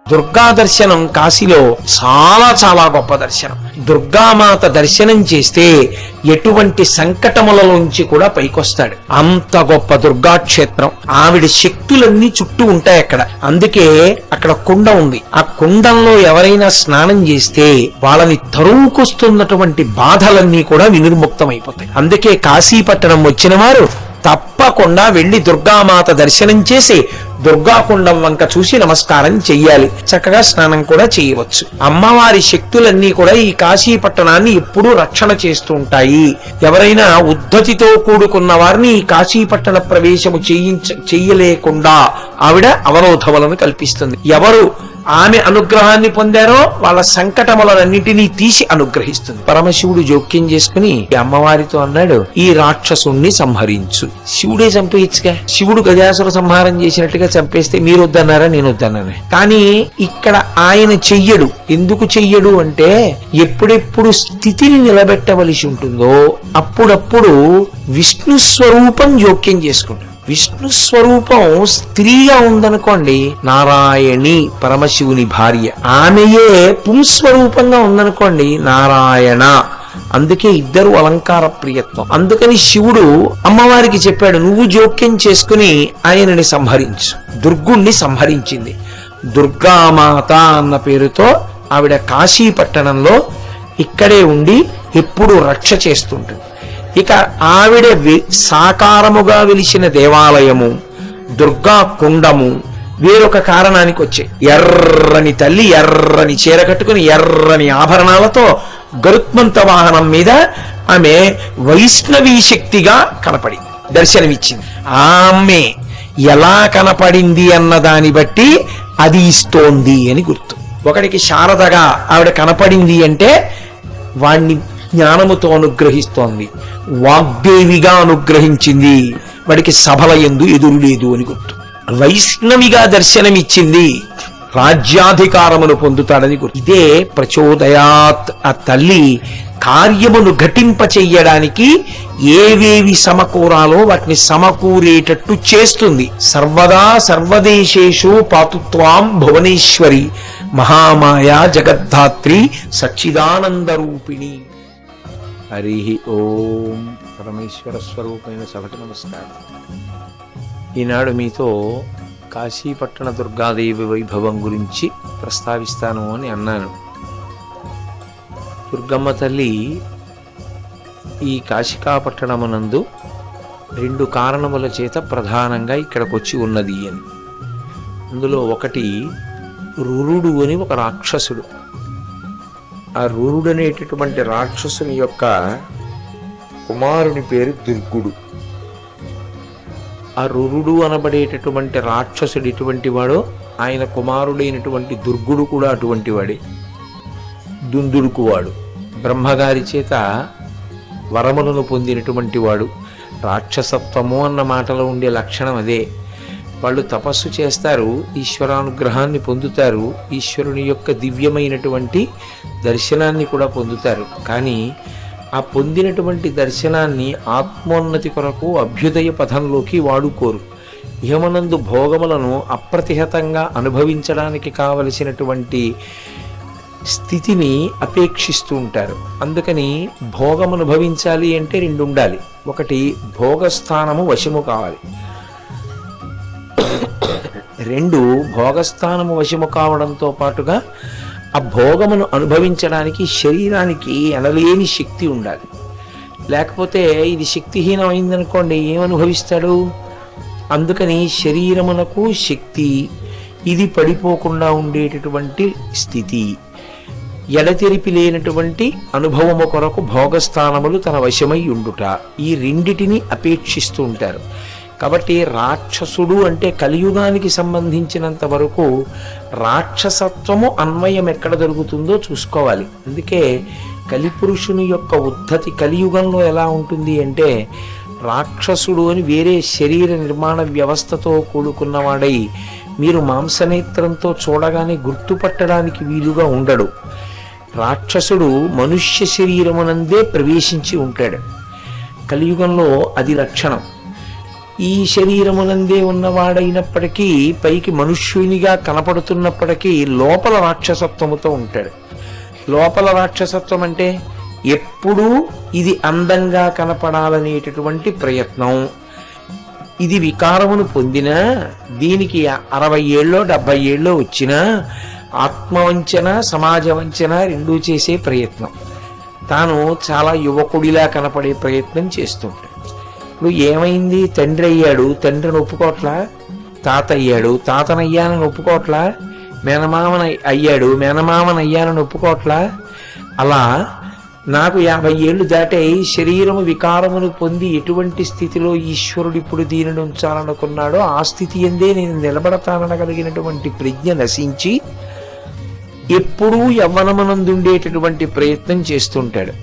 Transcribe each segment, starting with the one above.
దుర్గా దర్శనం కాశీలో చాలా చాలా గొప్ప దర్శనం. దుర్గామాత దర్శనం చేస్తే ఎటువంటి సంకటములలోంచి కూడా పైకొస్తాడు. అంత గొప్ప దుర్గాక్షేత్రం. ఆవిడ శక్తులన్నీ చుట్టూ ఉంటాయి అక్కడ. అందుకే అక్కడ కుండ ఉంది. ఆ కుండంలో ఎవరైనా స్నానం చేస్తే వాళ్ళని తరువుకొస్తున్నటువంటి బాధలన్నీ కూడా వినిర్ముక్తమైపోతాయి. అందుకే కాశీపట్టణం వచ్చిన వారు తప్పకుండా వెళ్లి దుర్గామాత దర్శనం చేసి దుర్గాకుండం వంక చూసి నమస్కారం చెయ్యాలి. చక్కగా స్నానం కూడా చేయవచ్చు. అమ్మవారి శక్తులన్నీ కూడా ఈ కాశీ పట్టణాన్ని ఎప్పుడూ రక్షణ చేస్తూ ఉంటాయి. ఎవరైనా ఉద్ధతితో కూడుకున్న వారిని ఈ కాశీ పట్టణ ప్రవేశము చెయ్యలేకుండా ఆవిడ అవరోధములను కల్పిస్తుంది. ఎవరు ఆమె అనుగ్రహాన్ని పొందారో వాళ్ళ సంకటములన్నింటినీ తీసి అనుగ్రహిస్తుంది. పరమశివుడు జోక్యం చేసుకుని అమ్మవారితో అన్నాడు, ఈ రాక్షసుణ్ణి సంహరించు. శివుడే చంపేయచ్చుగా. శివుడు గజాసుర సంహారం చేసినట్టుగా చంపేస్తే మీరు వద్దన్నారా, నేను వద్దన్నారా? కానీ ఇక్కడ ఆయన చెయ్యడు. ఎందుకు చెయ్యడు అంటే ఎప్పుడెప్పుడు స్థితిని నిలబెట్టవలసి ఉంటుందో అప్పుడప్పుడు విష్ణు స్వరూపం జోక్యం చేసుకుంటాడు. విష్ణు స్వరూపం స్త్రీగా ఉందనుకోండి, నారాయణి పరమశివుని భార్య, ఆమెయే పుంస్వరూపంగా ఉందనుకోండి, నారాయణ. అందుకే ఇద్దరు అలంకార ప్రియత్వం. అందుకని శివుడు అమ్మవారికి చెప్పాడు, నువ్వు జోక్యం చేసుకుని ఆయనని సంహరించు. దుర్గుణ్ణి సంహరించింది. దుర్గామాత అన్న పేరుతో ఆవిడ కాశీ పట్టణంలో ఇక్కడే ఉండి ఎప్పుడు రక్ష చేస్తుంటుంది. ఇక ఆవిడ సాకారముగా వెలిసిన దేవాలయము, దుర్గా కుండము వేరొక కారణానికి వచ్చాయి. ఎర్రని తల్లి ఎర్రని చీర కట్టుకుని ఎర్రని ఆభరణాలతో గరుత్మంత వాహనం మీద ఆమె వైష్ణవీ శక్తిగా కనపడి దర్శనమిచ్చింది. ఆమె ఎలా కనపడింది అన్న దాన్ని బట్టి అది ఇస్తోంది అని గుర్తు. ఒకడికి శారదగా ఆవిడ కనపడింది అంటే వాణ్ణి జ్ఞానముతో అనుగ్రహిస్తోంది, వాగ్దేవిగా అనుగ్రహించింది, వాడికి సభల యందు ఎదురు లేదు అని గుర్తు. వైష్ణవిగా దర్శనమిచ్చింది, రాజ్యాధికారమును పొందుతాడని గుర్తు. ఇదే ప్రచోదయాత్. ఆ తల్లి కార్యమును ఘటింప చెయ్యడానికి ఏవేవి సమకూరాలో వాటిని సమకూరేటట్టు చేస్తుంది. సర్వదా సర్వదేశేషు పాతుత్వాం భువనేశ్వరి మహామాయా జగద్ధాత్రి సచ్చిదానంద రూపిణి. హరి ఓం. పరమేశ్వర స్వరూపమైన సభకి నమస్కారం. ఈనాడు మీతో కాశీపట్టణ దుర్గాదేవి వైభవం గురించి ప్రస్తావిస్తాను అని అన్నాను. దుర్గమ్మ తల్లి ఈ కాశికాపట్టణమునందు 2 కారణముల చేత ప్రధానంగా ఇక్కడికి వచ్చి ఉన్నది అని. అందులో ఒకటి రురుడు అని ఒక రాక్షసుడు. ఆ రురుడు అనేటటువంటి రాక్షసుని యొక్క కుమారుని పేరు దుర్గుడు. ఆ రురుడు అనబడేటటువంటి రాక్షసుడు ఎటువంటి వాడో ఆయన కుమారుడైనటువంటి దుర్గుడు కూడా అటువంటి వాడే. దుందుడుకువాడు, బ్రహ్మగారి చేత వరములను పొందినటువంటి వాడు. రాక్షసత్వము అన్న మాటలో ఉండే లక్షణం అదే. వాళ్ళు తపస్సు చేస్తారు, ఈశ్వరానుగ్రహాన్ని పొందుతారు, ఈశ్వరుని యొక్క దివ్యమైనటువంటి దర్శనాన్ని కూడా పొందుతారు. కానీ ఆ పొందినటువంటి దర్శనాన్ని ఆత్మోన్నతి కొరకు అభ్యుదయ పథంలోకి వాడుకోరు. ఇహమనందు భోగములను అప్రతిహతంగా అనుభవించడానికి కావలసినటువంటి స్థితిని అపేక్షిస్తూ ఉంటారు. అందుకని భోగం అనుభవించాలి అంటే 2 ఉండాలి. ఒకటి భోగస్థానము వశము కావాలి. 2 భోగస్థానము వశము కావడంతో పాటుగా ఆ భోగమును అనుభవించడానికి శరీరానికి ఎనలేని శక్తి ఉండాలి. లేకపోతే ఇది శక్తిహీనమైందనుకోండి, ఏమనుభవిస్తాడు? అందుకని శరీరమునకు శక్తి, ఇది పడిపోకుండా ఉండేటటువంటి స్థితి, ఎడతెరిపి లేనటువంటి అనుభవము కొరకు భోగస్థానములు తన వశమై ఉండుట, ఈ 2టిని అపేక్షిస్తూ ఉంటారు. కాబట్టి రాక్షసుడు అంటే కలియుగానికి సంబంధించినంత వరకు రాక్షసత్వము అన్వయం ఎక్కడ దొరుకుతుందో చూసుకోవాలి. అందుకే కలిపురుషుని యొక్క ఉద్ధతి కలియుగంలో ఎలా ఉంటుంది అంటే, రాక్షసుడు అని వేరే శరీర నిర్మాణ వ్యవస్థతో కూడుకున్నవాడై మీరు మాంసనేత్రంతో చూడగానే గుర్తుపట్టడానికి వీలుగా ఉండడు. రాక్షసుడు మనుష్య శరీరమునందే ప్రవేశించి ఉంటాడు. కలియుగంలో అది లక్షణం. ఈ శరీరమునందే ఉన్నవాడైనప్పటికీ పైకి మనుష్యునిగా కనపడుతున్నప్పటికీ లోపల రాక్షసత్వముతో ఉంటాడు. లోపల రాక్షసత్వం అంటే ఎప్పుడూ ఇది అందంగా కనపడాలనేటటువంటి ప్రయత్నం. ఇది వికారమును పొందినా, దీనికి 60 ఏళ్ళో 70 ఏళ్ళో వచ్చినా ఆత్మవంచన సమాజ వంచన రెండూ చేసే ప్రయత్నం. తాను చాలా యువకుడిలా కనపడే ప్రయత్నం చేస్తుంటాడు. ఇప్పుడు ఏమైంది? తండ్రి అయ్యాడు, తండ్రిని ఒప్పుకోట్లా. తాత అయ్యాడు, తాతనయ్యానని ఒప్పుకోట్లా. మేనమామన అయ్యాడు, మేనమామనయ్యానని ఒప్పుకోట్లా. అలా నాకు 50 ఏళ్ళు దాటాయి, శరీరము వికారమును పొంది ఎటువంటి స్థితిలో ఈశ్వరుడు ఇప్పుడు దీనిని ఉంచాలనుకున్నాడో ఆ స్థితి ఎందే నేను నిలబడతాననగలిగినటువంటి ప్రజ్ఞ నశించి ఎప్పుడూ యవ్వనమునందుండేటటువంటి ప్రయత్నం చేస్తుంటాడు.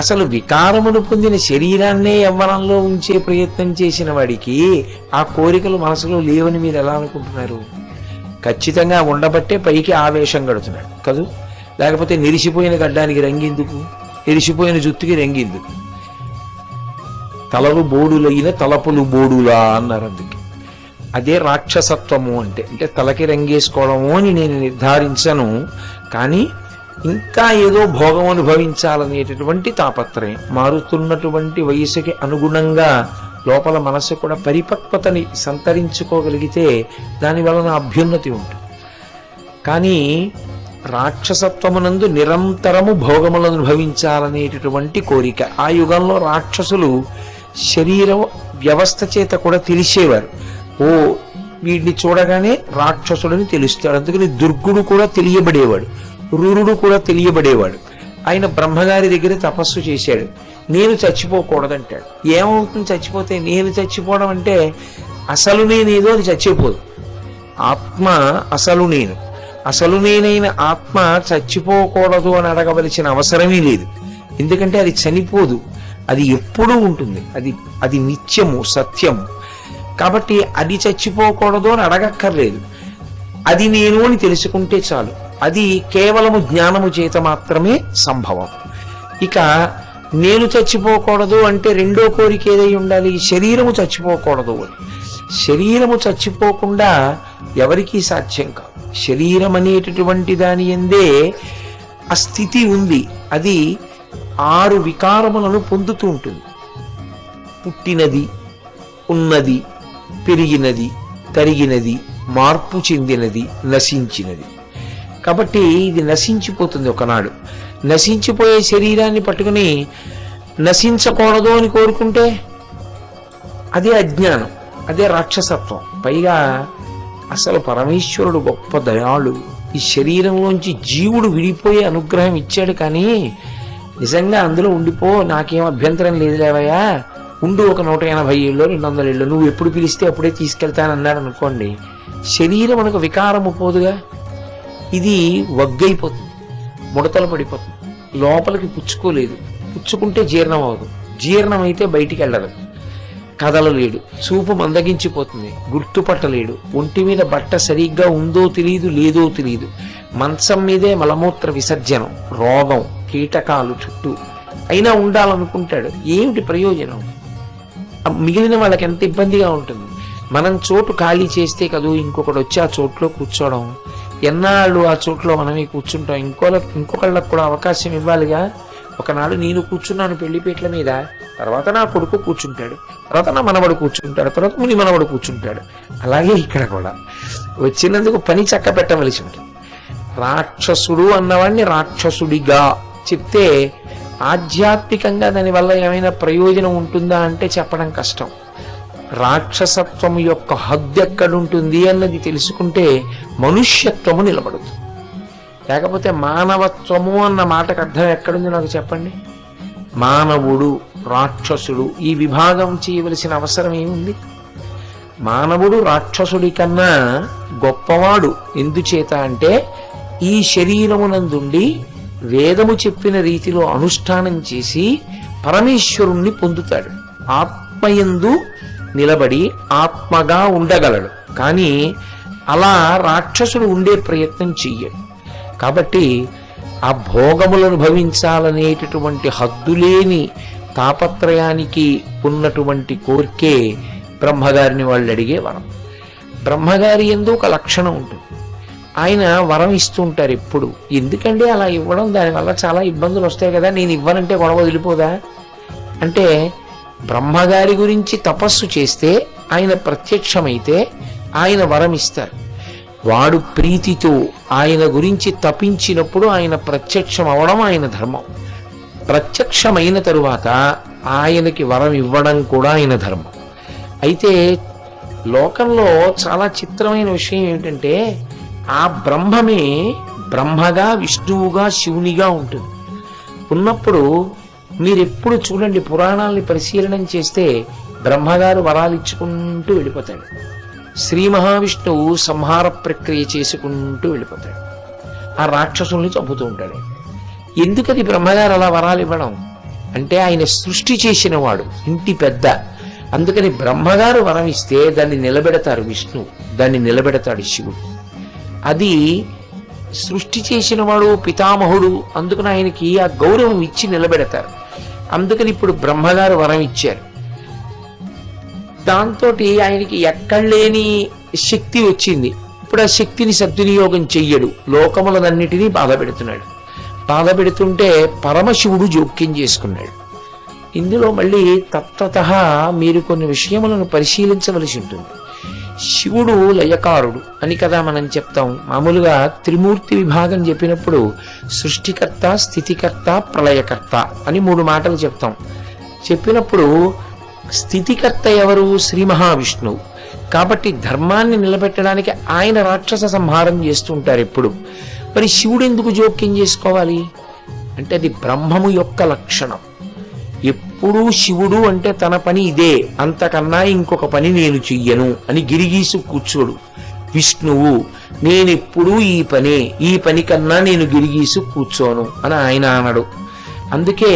అసలు వికారమును పొందిన శరీరాన్నే యవ్వనంలో ఉంచే ప్రయత్నం చేసిన వాడికి ఆ కోరికలు మనసులో లేవని మీరు ఎలా అనుకుంటున్నారు? ఖచ్చితంగా ఉండబట్టే పైకి ఆవేశం గడుతున్నాడు కదూ. లేకపోతే నిరిసిపోయిన గడ్డానికి రంగెందుకు? నిరిసిపోయిన జుత్తుకి రంగెందుకు? తలలు బోడులైన తలపులు బోడులా అన్నారు. అందుకే అదే రాక్షసత్వము అంటే. అంటే తలకి రంగేసుకోవడము అని నేను నిర్ధారించను, కానీ ఇంకా ఏదో భోగం అనుభవించాలనేటటువంటి తాపత్రయం. మారుతున్నటువంటి వయసుకి అనుగుణంగా లోపల మనసు కూడా పరిపక్వతని సంతరించుకోగలిగితే దాని వలన అభ్యున్నతి ఉంటుంది. కానీ రాక్షసత్వమునందు నిరంతరము భోగములను అనుభవించాలనేటటువంటి కోరిక. ఆ యుగంలో రాక్షసులు శరీర వ్యవస్థ చేత కూడా తెలిసేవారు. ఓ వీడిని చూడగానే రాక్షసుడని తెలుస్తాడు. అందుకని దుర్గుడు కూడా తెలియబడేవాడు, రూరుడు కూడా తెలియబడేవాడు. ఆయన బ్రహ్మగారి దగ్గర తపస్సు చేశాడు. నేను చచ్చిపోకూడదంటాడు. ఏమవుతుంది చచ్చిపోతే? నేను చచ్చిపోవడం అంటే అసలు నేనేదో అది చచ్చిపోదు. ఆత్మ అసలు నేను. అసలు నేనైన ఆత్మ చచ్చిపోకూడదు అని అడగవలసిన అవసరమే లేదు. ఎందుకంటే అది చనిపోదు, అది ఎప్పుడూ ఉంటుంది. అది నిత్యము, సత్యము. కాబట్టి అది చచ్చిపోకూడదు అని అడగక్కర్లేదు. అది నేను అని తెలుసుకుంటే చాలు. అది కేవలము జ్ఞానము చేత మాత్రమే సంభవం. ఇక నేను చచ్చిపోకూడదు అంటే రెండో కోరిక ఏదై ఉండాలి? శరీరము చచ్చిపోకూడదు అని. శరీరము చచ్చిపోకుండా ఎవరికీ సాధ్యం కాదు. శరీరం అనేటటువంటి దాని యందే ఆ స్థితి ఉంది. అది 6 వికారములను పొందుతూ ఉంటుంది. పుట్టినది, ఉన్నది, పెరిగినది, తరిగినది, మార్పు చెందినది, నశించినది. కాబట్టి ఇది నశించిపోతుంది ఒకనాడు. నశించిపోయే శరీరాన్ని పట్టుకుని నశించకూడదు అని కోరుకుంటే అదే అజ్ఞానం, అదే రాక్షసత్వం. పైగా అసలు పరమేశ్వరుడు గొప్ప దయాళు. ఈ శరీరంలోంచి జీవుడు విడిపోయే అనుగ్రహం ఇచ్చాడు. కానీ నిజంగా అందులో ఉండిపో, నాకేం అభ్యంతరం లేదు లేవయ్యా, ఉండు ఒక 180 ఏళ్ళు 200 ఏళ్ళు, నువ్వు ఎప్పుడు పిలిస్తే అప్పుడే తీసుకెళ్తానన్నాడు అనుకోండి, శరీరం మనకు వికారము పోదుగా. ఇది వగ్గైపోతుంది, ముడతలు పడిపోతుంది, లోపలికి పుచ్చుకోలేదు. పుచ్చుకుంటే జీర్ణం అవ్వదు, జీర్ణమైతే బయటికి వెళ్ళదు. కదలలేడు, చూపు మందగించిపోతుంది, గుర్తుపట్టలేడు, ఒంటి మీద బట్ట సరిగ్గా ఉందో తెలియదు, లేదో తెలియదు, మంచం మీదే మలమూత్ర విసర్జనం, రోగం, కీటకాలు చుట్టూ. అయినా ఉండాలనుకుంటాడు. ఏమిటి ప్రయోజనం? మిగిలిన వాళ్ళకి ఎంత ఇబ్బందిగా ఉంటుంది. మనం చోటు ఖాళీ చేస్తే కదూ ఇంకొకటి వచ్చి ఆ చోట్లో కూర్చోవడం. ఎన్నాళ్ళు ఆ చోట్లో మనమే కూర్చుంటాం. ఇంకొకళ్ళకు కూడా అవకాశం ఇవ్వాలిగా. ఒకనాడు నేను కూర్చున్నాను పెళ్లిపేట్ల మీద, తర్వాత నా కొడుకు కూర్చుంటాడు, తర్వాత నా మనవడు కూర్చుంటాడు, తర్వాత ముని మనవడు కూర్చుంటాడు. అలాగే ఇక్కడ కూడా వచ్చినందుకు పని చక్క పెట్టవలసి ఉంటుంది. రాక్షసుడు అన్నవాడిని రాక్షసుడిగా చెప్తే ఆధ్యాత్మికంగా దానివల్ల ఏమైనా ప్రయోజనం ఉంటుందా అంటే చెప్పడం కష్టం. రాక్షసత్వం యొక్క హద్దు ఎక్కడుంటుంది అన్నది తెలుసుకుంటే మనుష్యత్వము నిలబడుతుంది. లేకపోతే మానవత్వము అన్న మాటకు అర్థం ఎక్కడుంది నాకు చెప్పండి. మానవుడు, రాక్షసుడు ఈ విభాగం చేయవలసిన అవసరం ఏముంది? మానవుడు రాక్షసుడి కన్నా గొప్పవాడు. ఎందుచేత అంటే ఈ శరీరమునందుండి వేదము చెప్పిన రీతిలో అనుష్ఠానం చేసి పరమేశ్వరుణ్ణి పొందుతాడు. ఆత్మయందు నిలబడి ఆత్మగా ఉండగలడు. కానీ అలా రాక్షసుడు ఉండే ప్రయత్నం చెయ్యడు. కాబట్టి ఆ భోగములను భవించాలనేటటువంటి హద్దులేని తాపత్రయానికి ఉన్నటువంటి కోరికే బ్రహ్మగారిని వాళ్ళు అడిగే వరం. బ్రహ్మగారి యందు ఒక లక్షణం ఉంటుంది. ఆయన వరం ఇస్తూ ఉంటారు ఎప్పుడు. ఎందుకంటే అలా ఇవ్వడం, దానివల్ల చాలా ఇబ్బందులు వస్తాయి కదా, నేను ఇవ్వనంటే గొడవ వదిలిపోదా అంటే, బ్రహ్మగారి గురించి తపస్సు చేస్తే ఆయన ప్రత్యక్షమైతే ఆయన వరం ఇస్తారు. వాడు ప్రీతితో ఆయన గురించి తపించినప్పుడు ఆయన ప్రత్యక్షం అవడం ఆయన ధర్మం. ప్రత్యక్షమైన తరువాత ఆయనకి వరం ఇవ్వడం కూడా ఆయన ధర్మం. అయితే లోకంలో చాలా చిత్రమైన విషయం ఏమిటంటే, ఆ బ్రహ్మమే బ్రహ్మగా, విష్ణువుగా, శివునిగా ఉంటుంది. ఉన్నప్పుడు మీరెప్పుడు చూడండి, పురాణాలని పరిశీలనం చేస్తే బ్రహ్మగారు వరాలు ఇచ్చుకుంటూ వెళ్ళిపోతాడు, శ్రీ మహావిష్ణువు సంహార ప్రక్రియ చేసుకుంటూ వెళ్ళిపోతాడు, ఆ రాక్షసుల్ని చంపుతూ ఉంటాడు. ఎందుకది బ్రహ్మగారు అలా వరాలు ఇవ్వడం అంటే, ఆయన సృష్టి చేసిన వాడు, ఇంటి పెద్ద. అందుకని బ్రహ్మగారు వరం ఇస్తే దాన్ని నిలబెడతారు విష్ణువు, దాన్ని నిలబెడతాడు శివుడు. అది సృష్టి చేసిన వాడు, పితామహుడు, అందుకని ఆయనకి ఆ గౌరవం ఇచ్చి నిలబెడతారు. అందుకని ఇప్పుడు బ్రహ్మగారు వరం ఇచ్చారు. దాంతో ఆయనకి ఎక్కడలేని శక్తి వచ్చింది. ఇప్పుడు ఆ శక్తిని సద్వినియోగం చెయ్యడు, లోకములనన్నిటినీ బాధ పెడుతున్నాడు. బాధ పెడుతుంటే పరమశివుడు జోక్యం చేసుకున్నాడు. ఇందులో మళ్ళీ తత్వతః మీరు కొన్ని విషయములను పరిశీలించవలసి ఉంటుంది. శివుడు లయకారుడు అని కదా మనం చెప్తాం. మామూలుగా త్రిమూర్తి విభాగం చెప్పినప్పుడు సృష్టికర్త, స్థితికర్త, ప్రళయకర్త అని 3 మాటలు చెప్తాం. చెప్పినప్పుడు స్థితికర్త ఎవరు? శ్రీ మహావిష్ణువు. కాబట్టి ధర్మాన్ని నిలబెట్టడానికి ఆయన రాక్షస సంహారం చేస్తుంటారు ఎప్పుడు. మరి శివుడు ఎందుకు జోక్యం చేసుకోవాలి అంటే, అది బ్రహ్మము యొక్క లక్షణం. ఎప్పుడూ శివుడు అంటే తన పని ఇదే, అంతకన్నా ఇంకొక పని నేను చెయ్యను అని గిరిగీసు కూర్చోడు. విష్ణువు నేనెప్పుడూ ఈ పని కన్నా నేను గిరిగీసు కూర్చోను అని ఆయన అనడు. అందుకే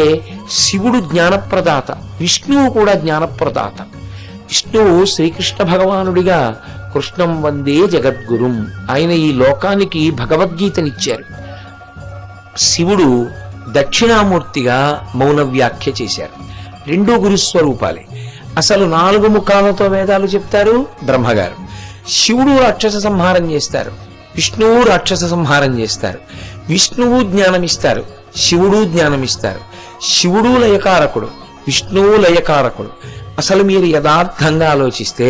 శివుడు జ్ఞానప్రదాత, విష్ణువు కూడా జ్ఞానప్రదాత. విష్ణువు శ్రీకృష్ణ భగవానుడిగా కృష్ణం వందే జగద్గురుం, ఆయన ఈ లోకానికి భగవద్గీతనిచ్చారు. శివుడు దక్షిణామూర్తిగా మౌన వ్యాఖ్య చేశారు. 2 గురుస్వరూపాలే. అసలు 4 ముఖాలతో వేదాలు చెప్తారు బ్రహ్మగారు. శివుడు రాక్షస సంహారం చేస్తారు, విష్ణువు రాక్షస సంహారం చేస్తారు. విష్ణువు జ్ఞానమిస్తారు, శివుడు జ్ఞానమిస్తారు. శివుడు లయకారకుడు, విష్ణువు లయకారకుడు. అసలు మీరు యథార్థంగా ఆలోచిస్తే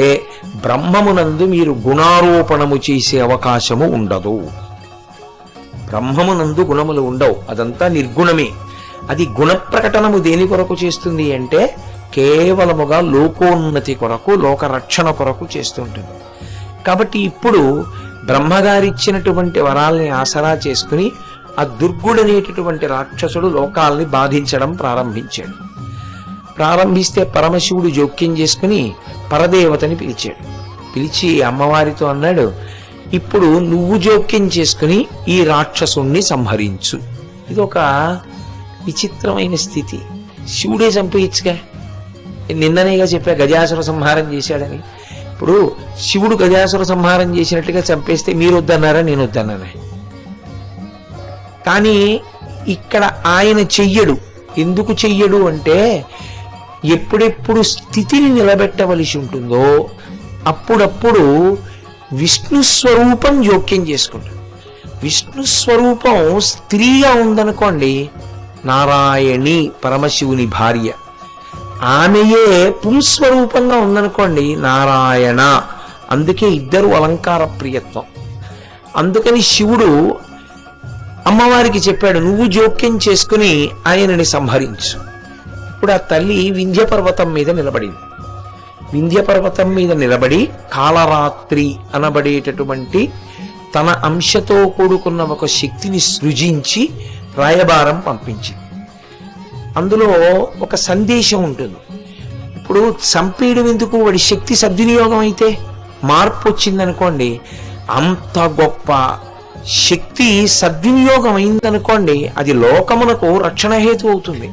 బ్రహ్మమునందు మీరు గుణారోపణము చేసే అవకాశము ఉండదు. బ్రహ్మమునందు గుణములు ఉండవు, అదంతా నిర్గుణమే. అది గుణ ప్రకటనము దేని కొరకు చేస్తుంది అంటే, కేవలముగా లోకోన్నతి కొరకు, లోకరక్షణ కొరకు చేస్తుంటుంది. కాబట్టి ఇప్పుడు బ్రహ్మగారిచ్చినటువంటి వరాల్ని ఆసరా చేసుకుని ఆ దుర్గుడనేటటువంటి రాక్షసుడు లోకాల్ని బాధించడం ప్రారంభించాడు. ప్రారంభిస్తే పరమశివుడు జోక్యం చేసుకుని పరదేవతని పిలిచాడు. పిలిచి అమ్మవారితో అన్నాడు, ఇప్పుడు నువ్వు జోక్యం చేసుకుని ఈ రాక్షసుణ్ణి సంహరించు. ఇది ఒక విచిత్రమైన స్థితి. శివుడే చంపేయచ్చుగా, నిన్ననేగా చెప్పా గజాసుర సంహారం చేశాడని. ఇప్పుడు శివుడు గజాసుర సంహారం చేసినట్టుగా చంపేస్తే మీరు వద్దన్నారా, నేను వద్దన్నారా? కానీ ఇక్కడ ఆయన చెయ్యడు. ఎందుకు చెయ్యడు అంటే, ఎప్పుడెప్పుడు స్థితిని నిలబెట్టవలసి ఉంటుందో అప్పుడప్పుడు విష్ణు స్వరూపం జోక్యం చేసుకుంటాడు. విష్ణు స్వరూపం స్త్రీగా ఉందనుకోండి, నారాయణి పరమశివుని భార్య, ఆమెయే పుంస్వరూపంగా ఉందనుకోండి, నారాయణ. అందుకే ఇద్దరు అలంకార ప్రియత్వం. అందుకని శివుడు అమ్మవారికి చెప్పాడు, నువ్వు జోక్యం చేసుకుని ఆయనని సంహరించు. ఇప్పుడు ఆ తల్లి వింధ్య పర్వతం మీద నిలబడింది. వింధ్య పర్వతం మీద నిలబడి కాళరాత్రి అనబడేటటువంటి తన అంశతో కూడుకున్న ఒక శక్తిని సృజించి రాయబారం పంపించింది. అందులో ఒక సందేశం ఉంటుంది. ఇప్పుడు చంపేయడం ఎందుకు? వాడి శక్తి సద్వినియోగం అయితే మార్పు వచ్చిందనుకోండి, అంత గొప్ప శక్తి సద్వినియోగం అయిందనుకోండి, అది లోకమునకు రక్షణ హేతు అవుతుంది.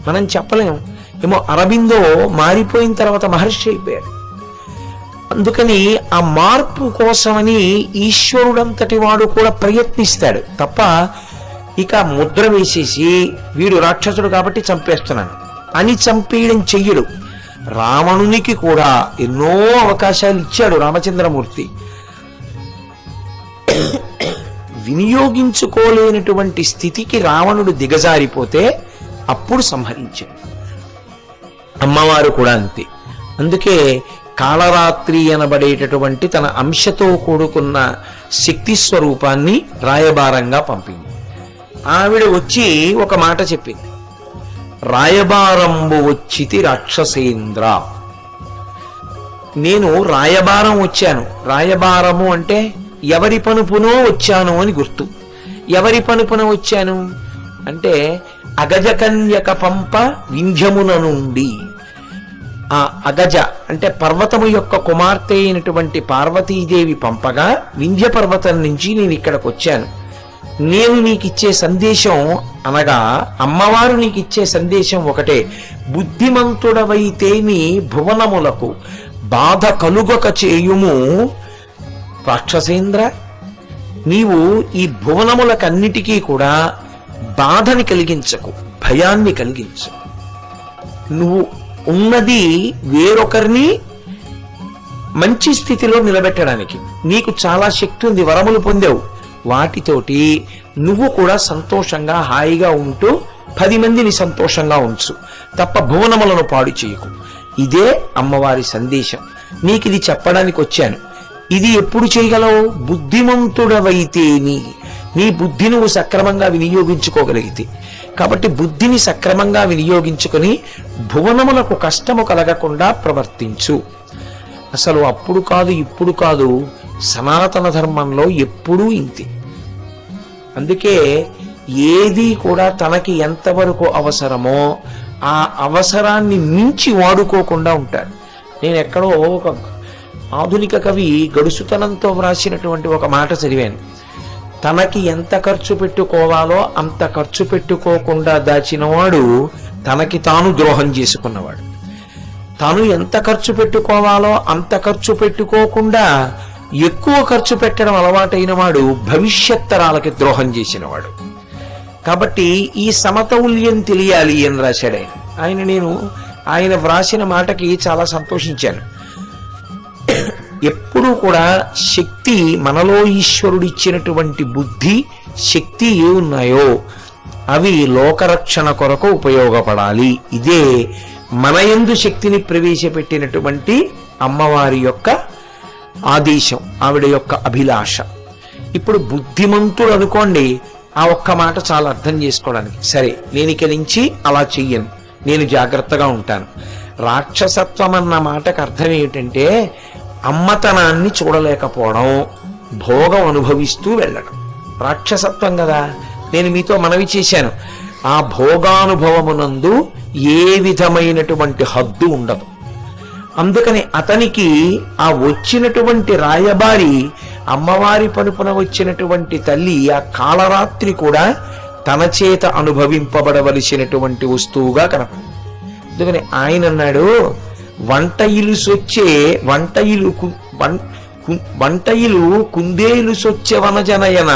మనం చెప్పలేము. ఏమో అరబిందో మారిపోయిన తర్వాత మహర్షి అయిపోయాడు. అందుకని ఆ మార్పు కోసమని ఈశ్వరుడంతటి వాడు కూడా ప్రయత్నిస్తాడు తప్ప, ఇక ముద్ర వేసేసి వీడు రాక్షసుడు కాబట్టి చంపేస్తున్నాను అని చంపేయడం చెయ్యడు. రావణునికి కూడా ఎన్నో అవకాశాలు ఇచ్చాడు రామచంద్రమూర్తి. వినియోగించుకోలేనటువంటి స్థితికి రావణుడు దిగజారిపోతే అప్పుడు సంహరించాడు. అమ్మవారు కూడా అంతే. అందుకే కాళరాత్రి అనబడేటటువంటి తన అంశతో కూడుకున్న శక్తి స్వరూపాన్ని రాయబారంగా పంపింది. ఆవిడ వచ్చి ఒక మాట చెప్పింది, రాయబారంబు వచ్చితి రాక్షసేంద్ర. నేను రాయబారం వచ్చాను. రాయబారము అంటే ఎవరి పనుపునో వచ్చాను అని గుర్తు. ఎవరి పనుపున వచ్చాను అంటే అగజకన్యక పంప వింధ్యమున నుండి. ఆ అగజ అంటే పర్వతము యొక్క కుమార్తె అయినటువంటి పార్వతీదేవి పంపగా వింధ్య పర్వతం నుంచి నేను ఇక్కడికి వచ్చాను. నేను నీకిచ్చే సందేశం అనగా అమ్మవారు నీకిచ్చే సందేశం ఒకటే, బుద్ధిమంతుడవైతే నీ భువనములకు బాధ కలుగక చేయుము రాక్షసేంద్ర. నీవు ఈ భువనములకన్నిటికీ కూడా బాధని కలిగించకు, భయాన్ని కలిగించు. నువ్వు ఉన్నది వేరొకరిని మంచి స్థితిలో నిలబెట్టడానికి. నీకు చాలా శక్తి ఉంది, వరములు పొందావు. వాటితోటి నువ్వు కూడా సంతోషంగా హాయిగా ఉంటూ 10 మందిని సంతోషంగా ఉంచు, తప్ప భువనములను పాడు చేయకు. ఇదే అమ్మవారి సందేశం. నీకు ఇది చెప్పడానికి వచ్చాను. ఇది ఎప్పుడు చేయగలవు? బుద్ధిమంతుడవైతే నీ బుద్ధి నువ్వు సక్రమంగా వినియోగించుకోగలిగితే. కాబట్టి బుద్ధిని సక్రమంగా వినియోగించుకుని భువనములకు కష్టము కలగకుండా ప్రవర్తించు. అసలు అప్పుడు కాదు ఇప్పుడు కాదు, సనాతన ధర్మంలో ఎప్పుడూ ఇంతే. అందుకే ఏది కూడా తనకి ఎంతవరకు అవసరమో ఆ అవసరాన్ని మించి వాడుకోకుండా ఉంటాడు. నేను ఎక్కడో ఒక ఆధునిక కవి గడుసుతనంతో వ్రాసినటువంటి ఒక మాట చదివాను. తనకి ఎంత ఖర్చు పెట్టుకోవాలో అంత ఖర్చు పెట్టుకోకుండా దాచినవాడు తనకి తాను ద్రోహం చేసుకున్నవాడు. తాను ఎంత ఖర్చు పెట్టుకోవాలో అంత ఖర్చు పెట్టుకోకుండా ఎక్కువ ఖర్చు పెట్టడం అలవాటైన వాడు భవిష్యత్ తరాలకి ద్రోహం చేసినవాడు. కాబట్టి ఈ సమతౌల్యం తెలియాలి అని రాశాడు ఆయన. నేను ఆయన వ్రాసిన మాటకి చాలా సంతోషించాను. ఎప్పుడూ కూడా శక్తి, మనలో ఈశ్వరుడిచ్చినటువంటి బుద్ధి శక్తి ఏ ఉన్నాయో అవి లోకరక్షణ కొరకు ఉపయోగపడాలి. ఇదే మన యందు శక్తిని ప్రవేశపెట్టినటువంటి అమ్మవారి యొక్క ఆదేశం, ఆవిడ యొక్క అభిలాష. ఇప్పుడు బుద్ధిమంతుడు అనుకోండి, ఆ ఒక్క మాట చాలా అర్థం చేసుకోవడానికి. సరే, నేను ఇక నుంచి అలా చెయ్యను, నేను జాగ్రత్తగా ఉంటాను. రాక్షసత్వం అన్న మాటకు అర్థం ఏమిటంటే అమ్మతనాన్ని చూడలేకపోవడం, భోగం అనుభవిస్తూ వెళ్ళడం రాక్షసత్వం కదా. నేను మీతో మనవి చేశాను, ఆ భోగానుభవమునందు ఏ విధమైనటువంటి హద్దు ఉండదు. అందుకని అతనికి ఆ వచ్చినటువంటి రాయబారి, అమ్మవారి పనుపున వచ్చినటువంటి తల్లి, ఆ కాళరాత్రి కూడా తన చేత అనుభవింపబడవలసినటువంటి వస్తువుగా కనపడింది. అందుకని ఆయన అన్నాడు, వంటయిలు కుందేలు సొచ్చె వనజనయన.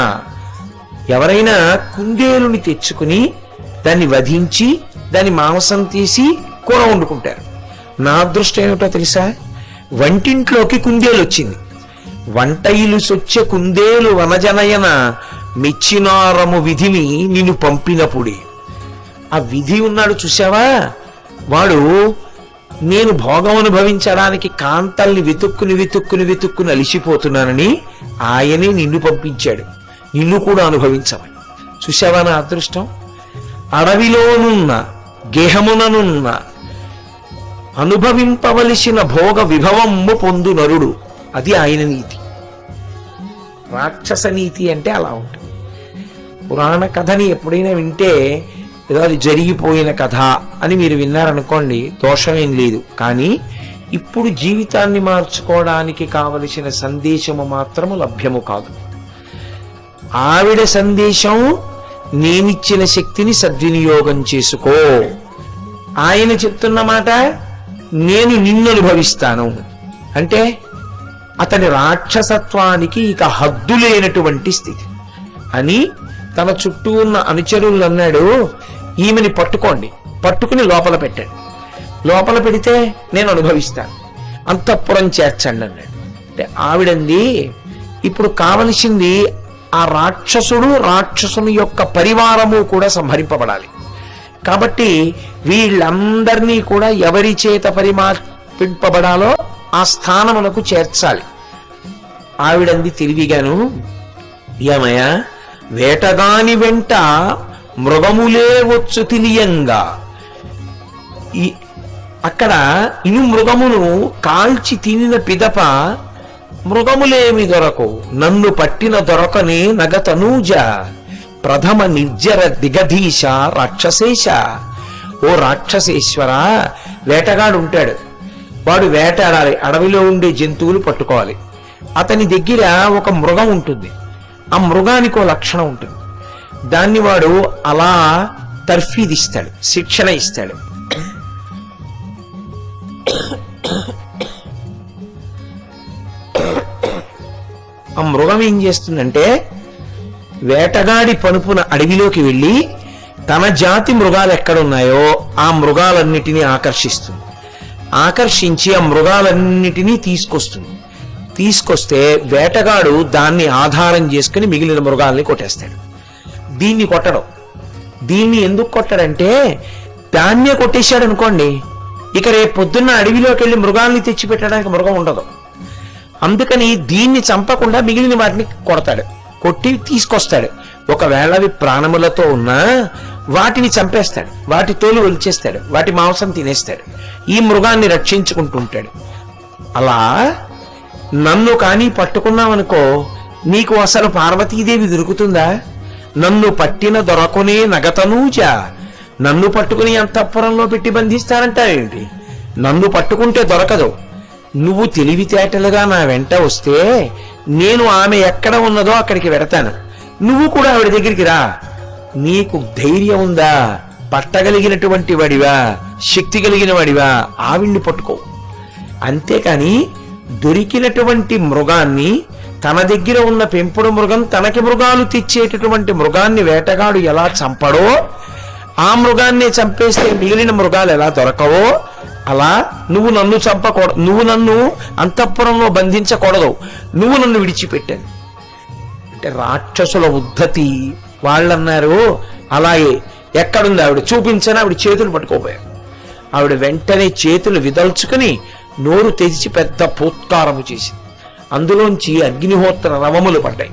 ఎవరైనా కుందేలుని తెచ్చుకుని దాన్ని వధించి దాని మాంసం తీసి కూర వండుకుంటారు. నా అదృష్టం ఏమిటో తెలుసా, వంటింట్లోకి కుందేలు వచ్చింది. వంటయిలు సొచ్చె కుందేలు వనజనయన మెచ్చినారము విధిని నిన్ను పంపినప్పుడే. ఆ విధి ఉన్నాడు చూసావా, వాడు నేను భోగం అనుభవించడానికి కాంతల్ని వెతుక్కుని అలిసిపోతున్నానని ఆయనే నిన్ను పంపించాడు, నిన్ను కూడా అనుభవించమని. చూసావా నా అదృష్టం. అడవిలోనున్న గేహముననున్న అనుభవింపవలసిన భోగ విభవము పొందు నరుడు, అది ఆయన నీతి. రాక్షస నీతి అంటే అలా ఉంటుంది. పురాణ కథని ఎప్పుడైనా వింటే ఏదో అది జరిగిపోయిన కథ అని మీరు విన్నారనుకోండి, దోషమేం లేదు. కానీ ఇప్పుడు జీవితాన్ని మార్చుకోవడానికి కావలసిన సందేశము మాత్రము లభ్యము కాదు. ఆవిడ సందేశం, నేనిచ్చిన శక్తిని సద్వినియోగం చేసుకో. ఆయన చెప్తున్న మాట, నేను నిన్ను అనుభవిస్తాను అంటే అతని రాక్షసత్వానికి ఇక హద్దు లేనటువంటి స్థితి అని తన చుట్టూ ఉన్న అనుచరులు అన్నాడు, ఈమెని పట్టుకోండి, పట్టుకుని లోపల పెట్టండి. లోపల పెడితే నేను అనుభవిస్తాను, అంతఃపురం చేర్చండి అన్నాడు. అంటే ఆవిడంది, ఇప్పుడు కావలసింది ఆ రాక్షసుడు, రాక్షసుని యొక్క పరివారము కూడా సంహరింపబడాలి. కాబట్టి వీళ్ళందరినీ కూడా ఎవరి చేత పరిమార్పింపబడాలో ఆ స్థానములకు చేర్చాలి. ఆవిడంది తెలివిగాను, ఏమయ్యా, వేటగాని వెంట మృగములే వచ్చు తెలియంగా, అక్కడ ఇను మృగమును కాల్చి తినిన పిదప మృగములేమి దొరకవు, నన్ను పట్టిన దొరకనే నగతనూజ ప్రథమ నిర్జర దిగధీశ రాక్షసేశ. ఓ రాక్షసేశ్వర, వేటగాడు ఉంటాడు, వాడు వేటాడాలి, అడవిలో ఉండే జంతువులు పట్టుకోవాలి. అతని దగ్గర ఒక మృగం ఉంటుంది, ఆ మృగానికి ఓ లక్షణం ఉంటుంది, దాన్ని వాడు అలా తర్ఫీదిస్తాడు, శిక్షణ ఇస్తాడు. ఆ మృగం ఏం చేస్తుందంటే, వేటగాడి పనుపున అడవిలోకి వెళ్ళి తన జాతి మృగాలు ఎక్కడున్నాయో ఆ మృగాలన్నిటినీ ఆకర్షిస్తుంది, ఆకర్షించి ఆ మృగాలన్నిటినీ తీసుకొస్తే వేటగాడు దాన్ని ఆధారం చేసుకుని మిగిలిన మృగాల్ని కొట్టేస్తాడు. దీన్ని కొట్టడం, దీన్ని ఎందుకు కొట్టడంటే, దాన్నే కొట్టేశాడు అనుకోండి, ఇక రేపు పొద్దున్న అడవిలోకి వెళ్ళి మృగాల్ని తెచ్చిపెట్టడానికి మృగం ఉండదు. అందుకని దీన్ని చంపకుండా మిగిలిన వాటిని కొడతాడు, కొట్టి తీసుకొస్తాడు. ఒకవేళ అవి ప్రాణములతో ఉన్నా వాటిని చంపేస్తాడు, వాటి తోలు ఒలిచేస్తాడు, వాటి మాంసం తినేస్తాడు, ఈ మృగాన్ని రక్షించుకుంటుంటాడు. అలా నన్ను కానీ పట్టుకున్నావనుకో, నీకు అసలు పార్వతీదేవి దొరుకుతుందా? నన్ను పట్టిన దొరకునే నగతనూజ, నన్ను పట్టుకుని అంతఃపురంలో పెట్టి బంధిస్తారంటావేంటి? నన్ను పట్టుకుంటే దొరకదు. నువ్వు తెలివితేటలుగా నా వెంట వస్తే నేను ఆమె ఎక్కడ ఉన్నదో అక్కడికి వెడతాను, నువ్వు కూడా ఆవిడ దగ్గరికి రా. నీకు ధైర్యం ఉందా? పట్టగలిగినటువంటి వాడివా, శక్తి కలిగిన వాడివా, ఆవిడ్ని పట్టుకో. అంతేకాని దొరికినటువంటి మృగాన్ని, తన దగ్గర ఉన్న పెంపుడు మృగం, తనకి మృగాలు తెచ్చేటటువంటి మృగాన్ని వేటగాడు ఎలా చంపడో, ఆ మృగాన్ని చంపేస్తే మిగిలిన మృగాలు ఎలా దొరకవో, అలా నువ్వు నన్ను చంపకూడదు, నువ్వు నన్ను అంతఃపురంలో బంధించకూడదు, నువ్వు నన్ను విడిచిపెట్టాను అంటే రాక్షసుల ఉద్ధతి. వాళ్ళన్నారు, అలాగే ఎక్కడుంది ఆవిడ చూపించని, ఆవిడ చేతులు పట్టుకోపోయారు. ఆవిడ వెంటనే చేతులు విదల్చుకుని నోరు తెరిచి పెద్ద పూత్కారము చేసింది, అందులోంచి అగ్నిహోత్ర రవములు పడ్డాయి.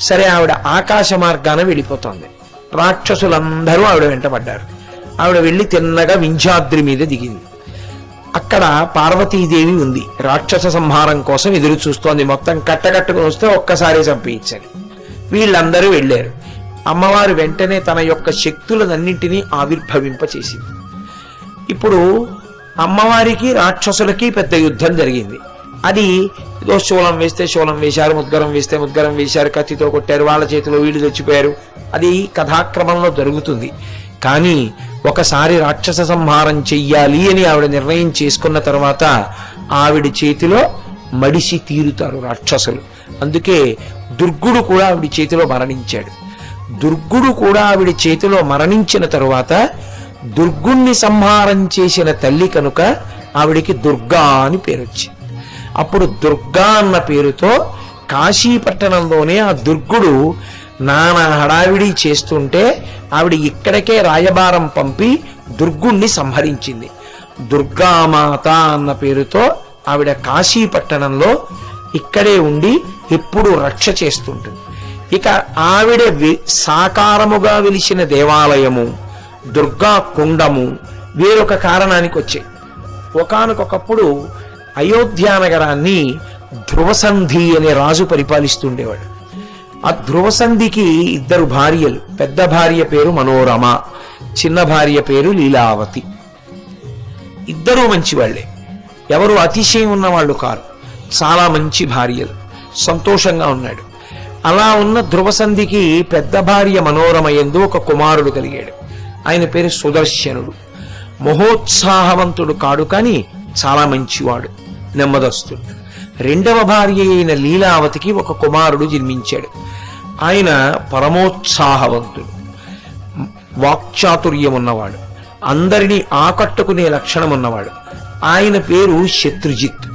సరే, ఆవిడ ఆకాశ మార్గాన వెళ్ళిపోతోంది. రాక్షసులందరూ ఆవిడ వెంట పడ్డారు. ఆవిడ వెళ్ళి తిన్నగా వింధ్యాద్రి మీద దిగింది. అక్కడ పార్వతీదేవి ఉంది, రాక్షస సంహారం కోసం ఎదురు చూస్తోంది. మొత్తం కట్టకట్టుకుని వస్తే ఒక్కసారి చంపించాలి. వీళ్ళందరూ వెళ్ళారు. అమ్మవారు వెంటనే తన యొక్క శక్తులన్నింటినీ ఆవిర్భవింపచేసింది. ఇప్పుడు అమ్మవారికి రాక్షసులకి పెద్ద యుద్ధం జరిగింది. అది ఏదో శూలం వేస్తే శూలం వేశారు, ముద్గరం వేస్తే ముద్గరం వేశారు, కత్తితో కొట్టారు, వాళ్ళ చేతిలో వీళ్ళు చచ్చిపోయారు. అది కథాక్రమంలో జరుగుతుంది. కానీ ఒకసారి రాక్షస సంహారం చెయ్యాలి అని ఆవిడ నిర్ణయం చేసుకున్న తర్వాత ఆవిడ చేతిలో మడిసి తీరుతారు రాక్షసులు. అందుకే దుర్గుడు కూడా ఆవిడ చేతిలో మరణించాడు. దుర్గుడు కూడా ఆవిడ చేతిలో మరణించిన తరువాత దుర్గుణ్ణి సంహారం చేసిన తల్లి కనుక ఆవిడికి దుర్గా అని పేరు వచ్చింది. అప్పుడు దుర్గా అన్న పేరుతో కాశీపట్టణంలోనే ఆ దుర్గుడు నానా హడావిడి చేస్తుంటే ఆవిడ ఇక్కడికే రాయబారం పంపి దుర్గుణ్ణి సంహరించింది. దుర్గామాత అన్న పేరుతో ఆవిడ కాశీపట్టణంలో ఇక్కడే ఉండి ఎప్పుడు రక్ష చేస్తుంటుంది. ఇక ఆవిడ సాకారముగా వెలిసిన దేవాలయము, దుర్గా కుండము వేరొక కారణానికి వచ్చాయి. ఒకానొకప్పుడు అయోధ్యా నగరాన్ని ధ్రువసంధి అనే రాజు పరిపాలిస్తుండేవాడు. ఆ ధ్రువసంధికి ఇద్దరు భార్యలు. పెద్ద భార్య పేరు మనోరమ, చిన్న భార్య పేరు లీలావతి. ఇద్దరూ మంచివాళ్లే, ఎవరు అతిశయం ఉన్నవాళ్ళు కారు. చాలా మంచి భార్యలు, సంతోషంగా ఉన్నాడు. అలా ఉన్న ధ్రువసంధికి పెద్ద భార్య మనోరమ యందు ఒక కుమారుడు కలిగాడు. ఆయన పేరు సుదర్శనుడు. మహోత్సాహవంతుడు కాడు, కానీ చాలా మంచివాడు, నెమ్మదస్తుడు. రెండవ భార్య అయిన లీలావతికి ఒక కుమారుడు జన్మించాడు. ఆయన పరమోత్సాహవంతుడు, వాక్చాతుర్యం ఉన్నవాడు. అందరినీ ఆకట్టుకునే లక్షణం ఉన్నవాడు. ఆయన పేరు శత్రుజిత్.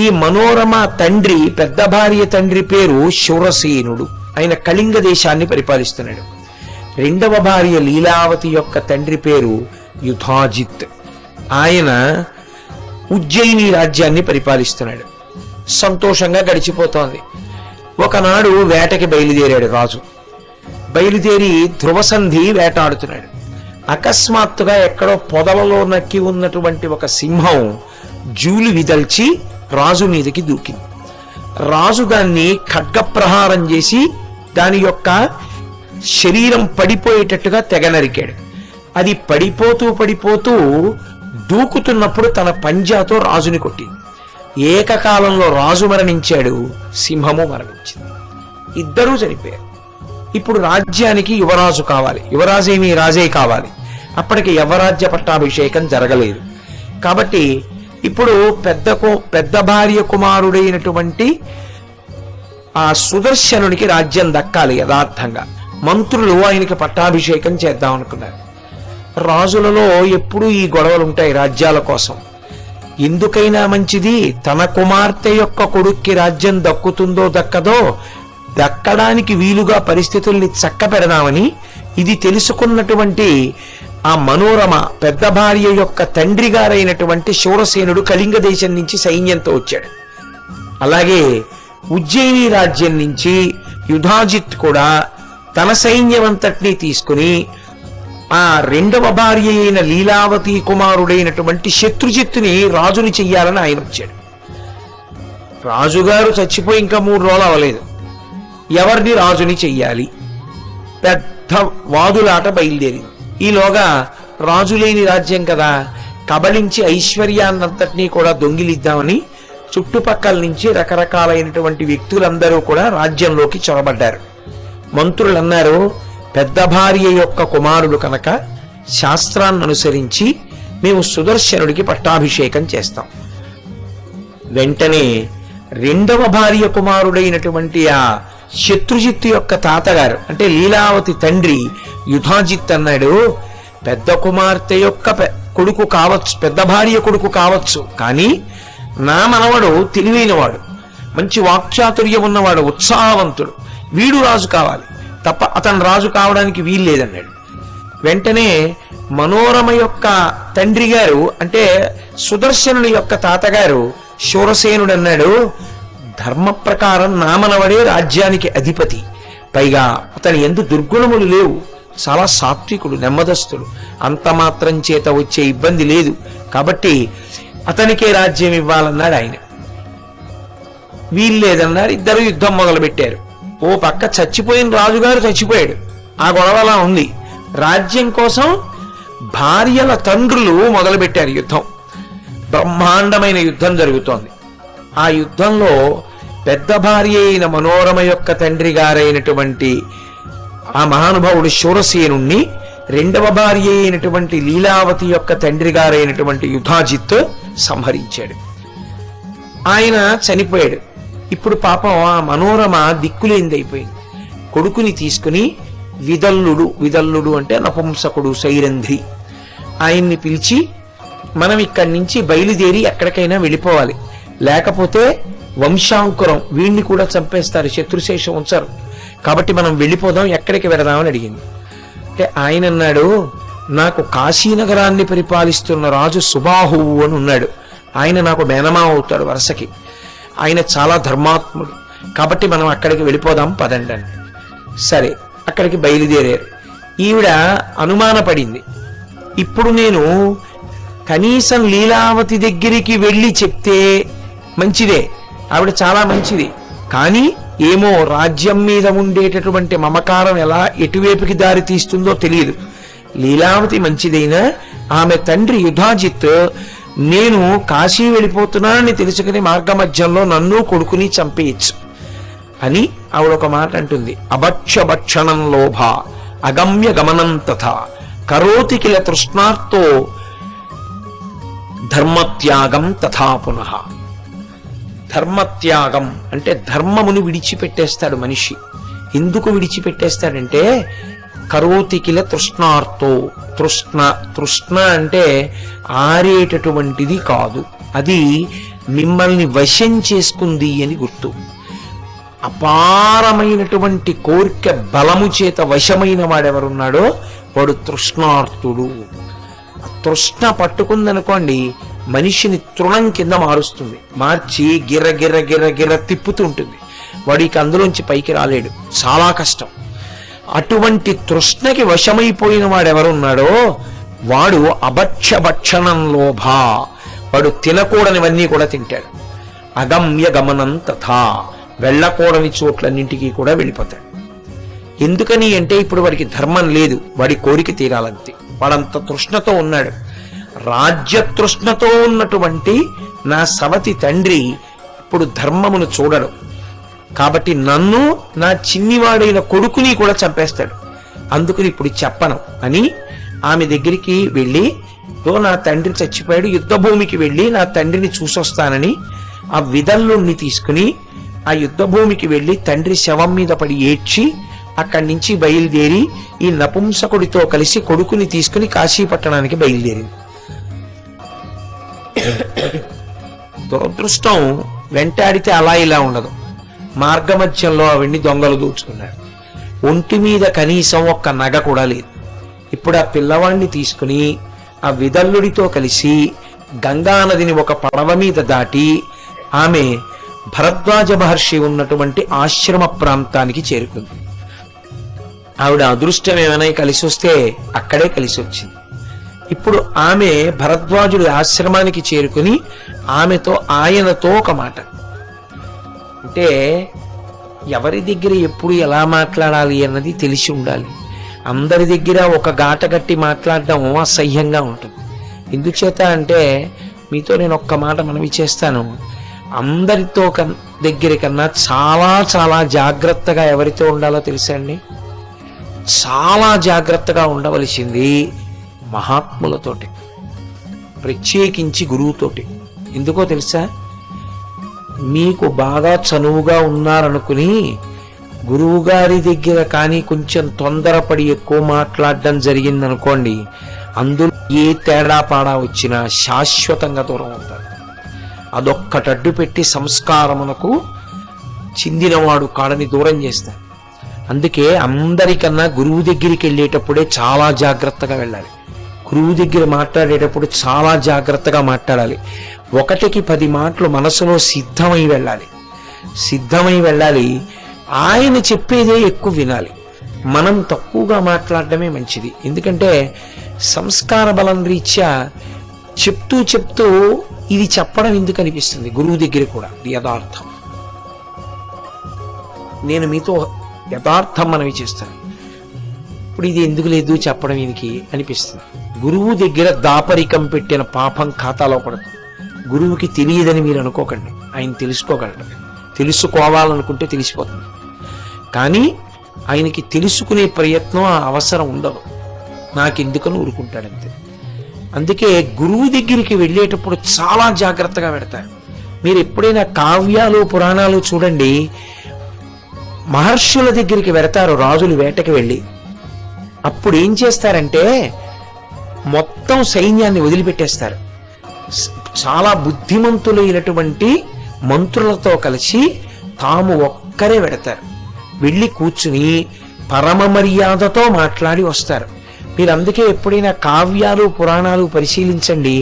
ఈ మనోరమ తండ్రి, పెద్ద భార్య తండ్రి పేరు శూరసేనుడు. ఆయన కళింగ దేశాన్ని పరిపాలిస్తున్నాడు. రెండవ భార్య లీలావతి యొక్క తండ్రి పేరు యుధాజిత్. ఆయన ఉజ్జయిని రాజ్యాన్ని పరిపాలిస్తున్నాడు. సంతోషంగా గడిచిపోతోంది. ఒకనాడు వేటకి బయలుదేరాడు రాజు. బయలుదేరి ధ్రువసంధి వేటాడుతున్నాడు. అకస్మాత్తుగా ఎక్కడో పొదలలో నక్కి ఉన్నటువంటి ఒక సింహం జూలు విదల్చి రాజు మీదకి దూకింది. రాజు దాన్ని ఖడ్గప్రహారం చేసి దాని యొక్క శరీరం పడిపోయేటట్టుగా తెగ నరికాడు. అది పడిపోతూ దూకుతున్నప్పుడు తన పంజాతో రాజుని కొట్టింది. ఏకకాలంలో రాజు మరణించాడు, సింహము మరణించింది. ఇద్దరూ చనిపోయారు. ఇప్పుడు రాజ్యానికి యువరాజు కావాలి. యువరాజేమి రాజే కావాలి. అప్పటికి యవరాజ్య పట్టాభిషేకం జరగలేదు. కాబట్టి ఇప్పుడు పెద్ద భార్య కుమారుడైనటువంటి ఆ సుదర్శనునికి రాజ్యం దక్కాలి. యథార్థంగా మంత్రులు ఆయనకి పట్టాభిషేకం చేద్దాం అనుకున్నారు. రాజులలో ఎప్పుడూ ఈ గొడవలు ఉంటాయి రాజ్యాల కోసం. ఎందుకైనా మంచిది తన కుమార్తె యొక్క కొడుక్కి రాజ్యం దక్కుతుందో దక్కదో దక్కడానికి వీలుగా పరిస్థితుల్ని చక్క పెడదామని ఇది తెలుసుకున్నటువంటి ఆ మనోరమ పెద్ద భార్య యొక్క తండ్రి గారైనటువంటి శూరసేనుడు కళింగ దేశం నుంచి సైన్యంతో వచ్చాడు. అలాగే ఉజ్జయిని రాజ్యం నుంచి యుధాజిత్ కూడా తన సైన్యమంతటినీ తీసుకుని ఆ రెండవ భార్య అయిన లీలావతి కుమారుడైనటువంటి శత్రుజిత్తుని రాజుని చెయ్యాలని ఆయన వచ్చాడు. రాజుగారు చచ్చిపోయి ఇంకా 3 రోజులు అవ్వలేదు. ఎవరిని రాజుని చెయ్యాలి? పెద్ద వాదులాట బయలుదేరింది. ఈలోగా రాజు లేని రాజ్యం కదా, కబళించి ఐశ్వర్యాన్నంతటినీ కూడా దొంగిలిద్దామని చుట్టుపక్కల నుంచి రకరకాలైనటువంటి వ్యక్తులందరూ కూడా రాజ్యంలోకి చొరబడ్డారు. మంత్రులు అన్నారు, పెద్ద భార్య యొక్క కుమారుడు కనుక శాస్త్రాన్ని అనుసరించి మేము సుదర్శనుడికి పట్టాభిషేకం చేస్తాం. వెంటనే రెండవ భార్య కుమారుడైనటువంటి ఆ శత్రుజిత్తు యొక్క తాతగారు అంటే లీలావతి తండ్రి యుధాజిత్ అన్నాడు, పెద్ద కుమార్తె యొక్క కొడుకు కావచ్చు, పెద్ద భార్య కొడుకు కావచ్చు, కానీ నా మనవడు తెలివైనవాడు, మంచి వాక్చాతుర్యం ఉన్నవాడు, ఉత్సాహవంతుడు, వీడు రాజు కావాలి తప్ప అతను రాజు కావడానికి వీల్లేదన్నాడు. వెంటనే మనోరమ యొక్క తండ్రి గారు అంటే సుదర్శనుని యొక్క తాతగారు శూరసేనుడు అన్నాడు, ధర్మ ప్రకారం నా మనవడే రాజ్యానికి అధిపతి, పైగా అతని ఎందు దుర్గుణములు లేవు, చాలా సాత్వికుడు, నెమ్మదస్తుడు, అంత మాత్రం చేత వచ్చే ఇబ్బంది లేదు, కాబట్టి అతనికే రాజ్యం ఇవ్వాలన్నాడు ఆయన. వీల్లేదన్నారు. ఇద్దరు యుద్ధం మొదలుపెట్టారు. ఓ పక్క చచ్చిపోయిన రాజుగారు చచ్చిపోయాడు, ఆ గొడవలా ఉంది. రాజ్యం కోసం భార్యల తండ్రులు మొదలుపెట్టారు యుద్ధం. బ్రహ్మాండమైన యుద్ధం జరుగుతోంది. ఆ యుద్ధంలో పెద్ద భార్య అయిన మనోరమ యొక్క తండ్రి గారైనటువంటి ఆ మహానుభావుడు శూరసేనుణ్ణి రెండవ భార్య అయినటువంటి లీలావతి యొక్క తండ్రి గారైనటువంటి యుధాజిత్ సంహరించాడు. ఆయన చనిపోయాడు. ఇప్పుడు పాపం ఆ మనోరమ దిక్కులేందైపోయింది. కొడుకుని తీసుకుని విదల్లుడు అంటే నపుంసకుడు, సైరంధ్రి, ఆయన్ని పిలిచి మనం ఇక్కడి నుంచి బయలుదేరి ఎక్కడికైనా వెళ్ళిపోవాలి, లేకపోతే వంశాంకురం వీణ్ణి కూడా చంపేస్తారు, శత్రుశేషం ఉంచారు, కాబట్టి మనం వెళ్ళిపోదాం, ఎక్కడికి వెడదామని అడిగింది. అంటే ఆయన అన్నాడు, నాకు కాశీనగరాన్ని పరిపాలిస్తున్న రాజు సుబాహువు అని ఉన్నాడు, ఆయన నాకు మేనమామ అవుతాడు వరుసకి, ఆయన చాలా ధర్మాత్ముడు, కాబట్టి మనం అక్కడికి వెళ్ళిపోదాం పదండి అని. సరే అక్కడికి బయలుదేరారు. ఈవిడ అనుమానపడింది, ఇప్పుడు నేను కనీసం లీలావతి దగ్గరికి వెళ్ళి చెప్తే మంచిదే, ఆవిడ చాలా మంచిది, కానీ ఏమో రాజ్యం మీద ఉండేటటువంటి మమకారం ఎలా ఎటువైపుకి దారి తీస్తుందో తెలియదు. లీలావతి మంచిదైనా ఆమె తండ్రి యుధాజిత్ నేను కాశీ వెళ్ళిపోతున్నానని తెలుసుకుని మార్గమధ్యంలో నన్ను కొడుకుని చంపేయచ్చు అని ఆవిడ ఒక మాట అంటుంది. అభక్షభక్షణం లోభ అగమ్య గమనం తథా కరోతి కిల తృష్ణార్తో ధర్మత్యాగం తథా పునః. ధర్మత్యాగం అంటే ధర్మమును విడిచిపెట్టేస్తాడు మనిషి. ఎందుకు విడిచిపెట్టేస్తాడంటే కరోతి కిల తృష్ణార్తో. తృష్ణ అంటే ఆరేటటువంటిది కాదు, అది మిమ్మల్ని వశం చేసుకుంది అని గుర్తు. అపారమైనటువంటి కోరిక బలము చేత వశమైన వాడెవరున్నాడో వాడు తృష్ణార్తుడు. తృష్ణ పట్టుకుందనుకోండి, మనిషిని తృణం కింద మారుస్తుంది, మార్చి గిర్ర గిర్ర గిర్ర గిర్ర తిప్పుతుంటుంది. వాడికి అందులోంచి పైకి రాలేడు, చాలా కష్టం. అటువంటి తృష్ణకి వశమైపోయిన వాడెవరున్నాడో వాడు అభక్ష్యభక్షణం లోభ, వాడు తినకూడనివన్నీ కూడా తింటాడు. అగమ్య గమనం తథా, వెళ్ళకూడని చోట్లన్నింటికి కూడా వెళ్ళిపోతాడు. ఎందుకని అంటే ఇప్పుడు వాడికి ధర్మం లేదు, వాడి కోరిక తీరాలంతే. వాడంత తృష్ణతో ఉన్నాడు. రాజ్యతృష్ణతో ఉన్నటువంటి నా సవతి తండ్రి ఇప్పుడు ధర్మమును చూడడు, కాబట్టి నన్ను నా చిన్నివాడైన కొడుకుని కూడా చంపేస్తాడు. అందుకని ఇప్పుడు చెప్పను అని ఆమె దగ్గరికి వెళ్ళి, నా తండ్రి చచ్చిపోయాడు, యుద్ధ భూమికి వెళ్ళి నా తండ్రిని చూసొస్తానని ఆ విదల్లుణ్ణి తీసుకుని ఆ యుద్ధ భూమికి వెళ్ళి తండ్రి శవం మీద పడి ఏడ్చి అక్కడి నుంచి బయలుదేరి ఈ నపుంసకుడితో కలిసి కొడుకుని తీసుకుని కాశీపట్టణానికి బయలుదేరింది. దురదృష్టం వెంటాడితే అలా ఇలా ఉండదు. మార్గమధ్యంలో ఆవిడ్ని దొంగలు దోచుకున్నాడు. ఒంటి మీద కనీసం ఒక్క నగ కూడా లేదు. ఇప్పుడు ఆ పిల్లవాడిని తీసుకుని ఆ విదల్లుడితో కలిసి గంగానదిని ఒక పడవ మీద దాటి ఆమె భరద్వాజ మహర్షి ఉన్నటువంటి ఆశ్రమ ప్రాంతానికి చేరుకుంది. ఆవిడ అదృష్టం ఏమైనా కలిసి వస్తే అక్కడే కలిసి వచ్చింది. ఇప్పుడు ఆమె భరద్వాజుడి ఆశ్రమానికి చేరుకుని ఆయనతో ఒక మాట, అంటే ఎవరి దగ్గర ఎప్పుడు ఎలా మాట్లాడాలి అన్నది తెలిసి ఉండాలి. అందరి దగ్గర ఒక గాట కట్టి మాట్లాడడం అసహ్యంగా ఉంటుంది. ఎందుచేత అంటే మీతో నేను ఒక్క మాట మనవి చేస్తాను, అందరితో దగ్గర కన్నా చాలా చాలా జాగ్రత్తగా ఎవరితో ఉండాలో తెలుసా అండి? చాలా జాగ్రత్తగా ఉండవలసింది మహాత్ములతోటి, ప్రత్యేకించి గురువుతోటి. ఎందుకో తెలుసా? మీకు బాగా చనువుగా ఉన్నారనుకుని గురువు గారి దగ్గర కానీ కొంచెం తొందరపడి ఎక్కువ మాట్లాడడం జరిగిందనుకోండి, అందులో ఏ తేడా పాడా వచ్చినా శాశ్వతంగా దూరం అవుతారు. అదొక్కటడ్డు పెట్టి సంస్కారమునకు చెందినవాడు కాడని దూరం చేస్తారు. అందుకే అందరికన్నా గురువు దగ్గరికి వెళ్ళేటప్పుడే చాలా జాగ్రత్తగా వెళ్ళాలి. గురువు దగ్గర మాట్లాడేటప్పుడు చాలా జాగ్రత్తగా మాట్లాడాలి. 1కి 10 మాటలు మనసులో సిద్ధమై వెళ్ళాలి. ఆయన చెప్పేదే ఎక్కువ వినాలి. మనం తక్కువగా మాట్లాడటమే మంచిది. ఎందుకంటే సంస్కార బలం రీత్యా చెప్తూ ఇది చెప్పడం ఎందుకు అనిపిస్తుంది. గురువు దగ్గర కూడా యథార్థం. నేను మీతో యథార్థం మనవి చేస్తాను, ఇప్పుడు ఇది ఎందుకు లేదు చెప్పడం ఈయనకి అనిపిస్తుంది. గురువు దగ్గర దాపరికం పెట్టిన పాపం ఖాతాలో పడుతుంది. గురువుకి తెలియదని మీరు అనుకోకండి, ఆయన తెలుసుకోగలడు. తెలుసుకోవాలనుకుంటే తెలిసిపోతుంది, కానీ ఆయనకి తెలుసుకునే ప్రయత్నం ఆ అవసరం ఉండదు. నాకెందుకని ఊరుకుంటాడంతే. అందుకే గురువు దగ్గరికి వెళ్ళేటప్పుడు చాలా జాగ్రత్తగా పెడతారు. మీరు ఎప్పుడైనా కావ్యాలు పురాణాలు చూడండి, మహర్షుల దగ్గరికి వెడతారు రాజులు వేటకి వెళ్ళి. అప్పుడు ఏం చేస్తారంటే మొత్తం సైన్యాన్ని వదిలిపెట్టేస్తారు. చాలా బుద్ధిమంతులైనటువంటి మంత్రులతో కలిసి తాము ఒక్కరే వెడతారు. వెళ్ళి కూర్చుని పరమ మర్యాదతో మాట్లాడి వస్తారు. మీరు అందుకే ఎప్పుడైనా కావ్యాలు పురాణాలు పరిశీలించండి,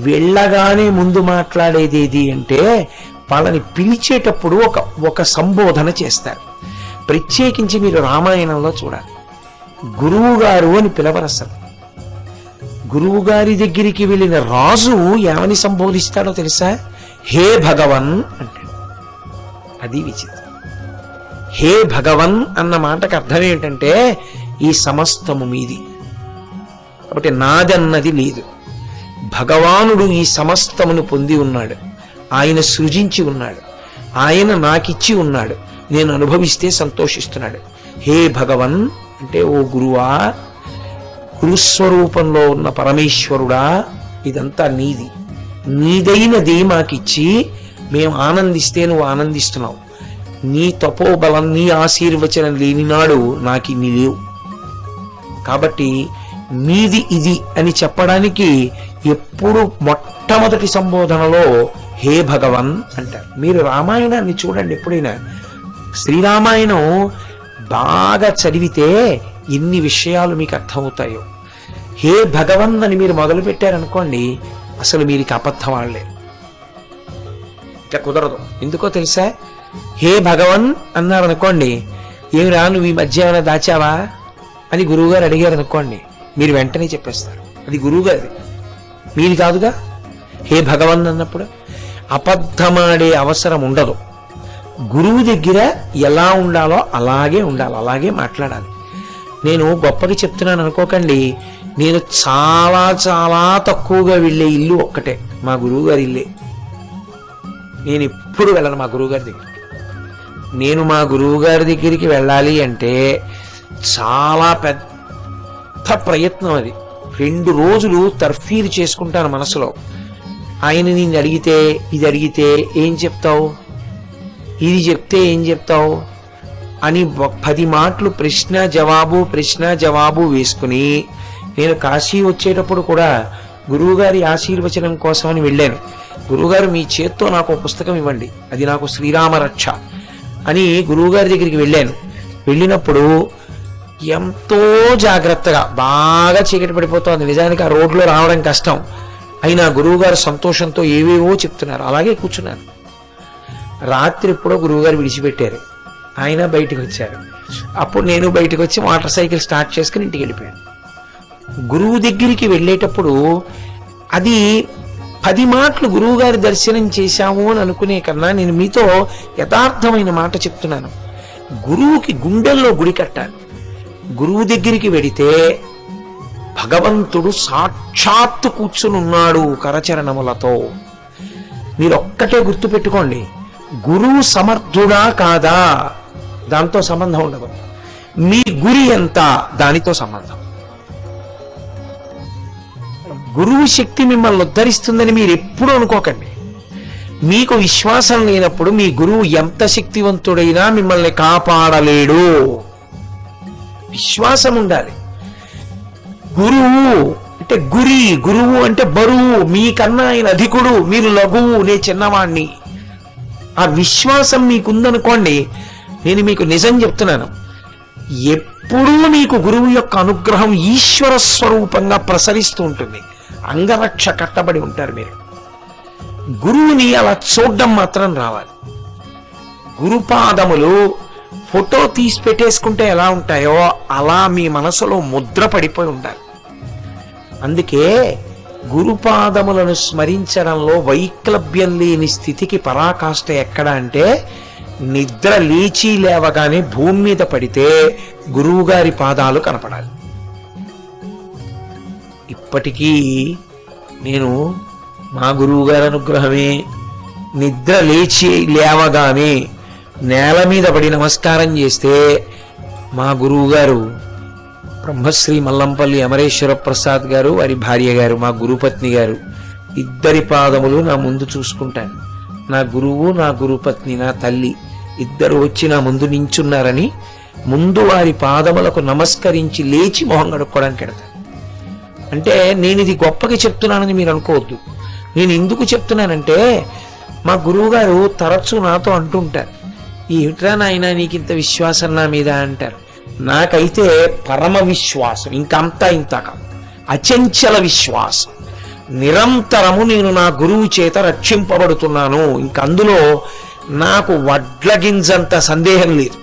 వెళ్ళగానే ముందు మాట్లాడేది అంటే వాళ్ళని పిలిచేటప్పుడు ఒక సంబోధన చేస్తారు. ప్రత్యేకించి మీరు రామాయణంలో చూడాలి, గురువు గారు అని పిలవరసలు. గురువు గారి దగ్గరికి వెళ్ళిన రాజు ఏమని సంబోధిస్తాడో తెలుసా? హే భగవన్ అంటాడు. అది విచిత్రం. హే భగవన్ అన్న మాటకు అర్థం ఏంటంటే ఈ సమస్తము మీది, కాబట్టి నాదన్నది లేదు. భగవానుడు ఈ సమస్తమును పొంది ఉన్నాడు, ఆయన సృజించి ఉన్నాడు, ఆయన నాకిచ్చి ఉన్నాడు, నేను అనుభవిస్తే సంతోషిస్తున్నాడు. హే భగవన్ అంటే ఓ గురువా, గురుస్వరూపంలో ఉన్న పరమేశ్వరుడా, ఇదంతా నీది, నీదైనది మాకిచ్చి మేము ఆనందిస్తే నువ్వు ఆనందిస్తున్నావు. నీ తపోబలం నీ ఆశీర్వచనం లేని నాడు నాకు ఇన్ని లేవు. కాబట్టి మీది ఇది అని చెప్పడానికి ఎప్పుడు మొట్టమొదటి సంబోధనలో హే భగవన్ అంటారు. మీరు రామాయణాన్ని చూడండి ఎప్పుడైనా. శ్రీరామాయణం బాగా చదివితే ఎన్ని విషయాలు మీకు అర్థమవుతాయో. హే భగవన్ అని మీరు మొదలు పెట్టారనుకోండి, అసలు మీరు అబద్ధం ఆడలేరు, ఇంకా కుదరదు. ఎందుకో తెలుసా? హే భగవన్ అన్నారనుకోండి, ఏమిరా నువ్వు ఈ మధ్య ఏమైనా దాచావా అని గురువుగారు అడిగారు అనుకోండి, మీరు వెంటనే చెప్పేస్తారు అది గురువుగారిది, మీది కాదుగా. హే భగవన్ అన్నప్పుడు అబద్ధమాడే అవసరం ఉండదు. గురువు దగ్గర ఎలా ఉండాలో అలాగే ఉండాలి, అలాగే మాట్లాడాలి. నేను గొప్పగా చెప్తున్నాను అనుకోకండి. నేను చాలా చాలా తక్కువగా వెళ్ళే ఇల్లు ఒక్కటే, మా గురువుగారి ఇల్లే. నేను ఎప్పుడు వెళ్ళను మా గురువుగారి దగ్గరికి. నేను మా గురువుగారి దగ్గరికి వెళ్ళాలి అంటే చాలా పెద్ద ప్రయత్నం అది. 2 రోజులు తర్ఫీరు చేసుకుంటాను మనసులో. ఆయన నిన్ను అడిగితే ఇది అడిగితే ఏం చెప్తావు, ఇది చెప్తే ఏం చెప్తావు అని 10 మాటలు ప్రశ్న జవాబు వేసుకుని నేను కాశీ వచ్చేటప్పుడు కూడా గురువుగారి ఆశీర్వచనం కోసమని వెళ్ళాను. గురువుగారు మీ చేత్తో నాకు ఒక పుస్తకం ఇవ్వండి, అది నాకు శ్రీరామ రక్ష అని గురువుగారి దగ్గరికి వెళ్ళాను. వెళ్ళినప్పుడు ఎంతో జాగ్రత్తగా, బాగా చీకటి పడిపోతుంది, నిజానికి ఆ రోడ్లో రావడం కష్టం, అయినా గురువుగారు సంతోషంతో ఏవేవో చెప్తున్నారు, అలాగే కూర్చున్నారు. రాత్రి ఎప్పుడో గురువుగారు విడిచిపెట్టారు, ఆయన బయటకు వచ్చారు. అప్పుడు నేను బయటకు వచ్చి మోటార్ సైకిల్ స్టార్ట్ చేసుకుని ఇంటికి వెళ్ళిపోయాను. గురువు దగ్గరికి వెళ్ళేటప్పుడు అది 10 మాటలు గురువుగారి దర్శనం చేశాము అని అనుకునే కన్నా నేను మీతో యథార్థమైన మాట చెప్తున్నాను. గురువుకి గుండెల్లో గుడి కట్టాలి. గురువు దగ్గరికి వెడితే భగవంతుడు సాక్షాత్తు కూర్చునున్నాడు కరచరణములతో. మీరు ఒక్కటే గుర్తుపెట్టుకోండి, గురువు సమర్థుడా కాదా దాంతో సంబంధం ఉండదు, మీ గురి ఎంత దానితో సంబంధం. గురువు శక్తి మిమ్మల్ని ఉద్ధరిస్తుందని మీరు ఎప్పుడు అనుకోకండి. మీకు విశ్వాసం లేనప్పుడు మీ గురువు ఎంత శక్తివంతుడైనా మిమ్మల్ని కాపాడలేడు. విశ్వాసం ఉండాలి. గురువు అంటే గురువు అంటే బరువు, మీకన్నా ఆయన అధికుడు, మీరు లఘువు, నేను చిన్నవాణ్ణి. ఆ విశ్వాసం మీకుందనుకోండి, నేను మీకు నిజం చెప్తున్నాను, ఎప్పుడూ మీకు గురువు యొక్క అనుగ్రహం ఈశ్వర స్వరూపంగా ప్రసరిస్తూ ఉంటుంది. అంగరక్ష కట్టబడి ఉంటారు మీరు. గురువుని అలా చూడడం మాత్రం రావాలి. గురుపాదములు ఫోటో తీసి పెట్టేసుకుంటే ఎలా ఉంటాయో అలా మీ మనసులో ముద్ర పడిపోయి ఉండాలి. అందుకే గురుపాదములను స్మరించడంలో వైక్లభ్యం లేని స్థితికి పరాకాష్ట ఎక్కడ అంటే, నిద్ర లేచి లేవగానే భూమి మీద పడితే గురువుగారి పాదాలు కనపడాలి. ఇప్పటికీ నేను మా గురువుగారి అనుగ్రహమే, నిద్ర లేచి లేవగానే నేల మీద పడి నమస్కారం చేస్తే మా గురువుగారు బ్రహ్మశ్రీ మల్లంపల్లి అమరేశ్వర ప్రసాద్ గారు, వారి భార్య గారు, మా గురుపత్ని గారు, ఇద్దరి పాదములు నా ముందు చూసుకుంటాను. నా గురువు, నా గురుపత్ని, నా తల్లి ఇద్దరు వచ్చి నా ముందు నించున్నారని ముందు వారి పాదములకు నమస్కరించి లేచి మొహం కడుక్కోవడానికి వెడతాను. అంటే నేను ఇది గొప్పగా చెప్తున్నానని మీరు అనుకోవద్దు. నేను ఎందుకు చెప్తున్నానంటే, మా గురువు గారు తరచూ నాతో అంటుంటారు, ఏమిట్రా నాయనా నీకింత విశ్వాసం నా మీద అంటారు. నాకైతే పరమ విశ్వాసం, ఇంకంతా ఇంత కాదు, అచంచల విశ్వాసం. నిరంతరము నేను నా గురువు చేత రక్షింపబడుతున్నాను. ఇంకందులో నాకు వడ్ల గింజంత సందేహం లేదు.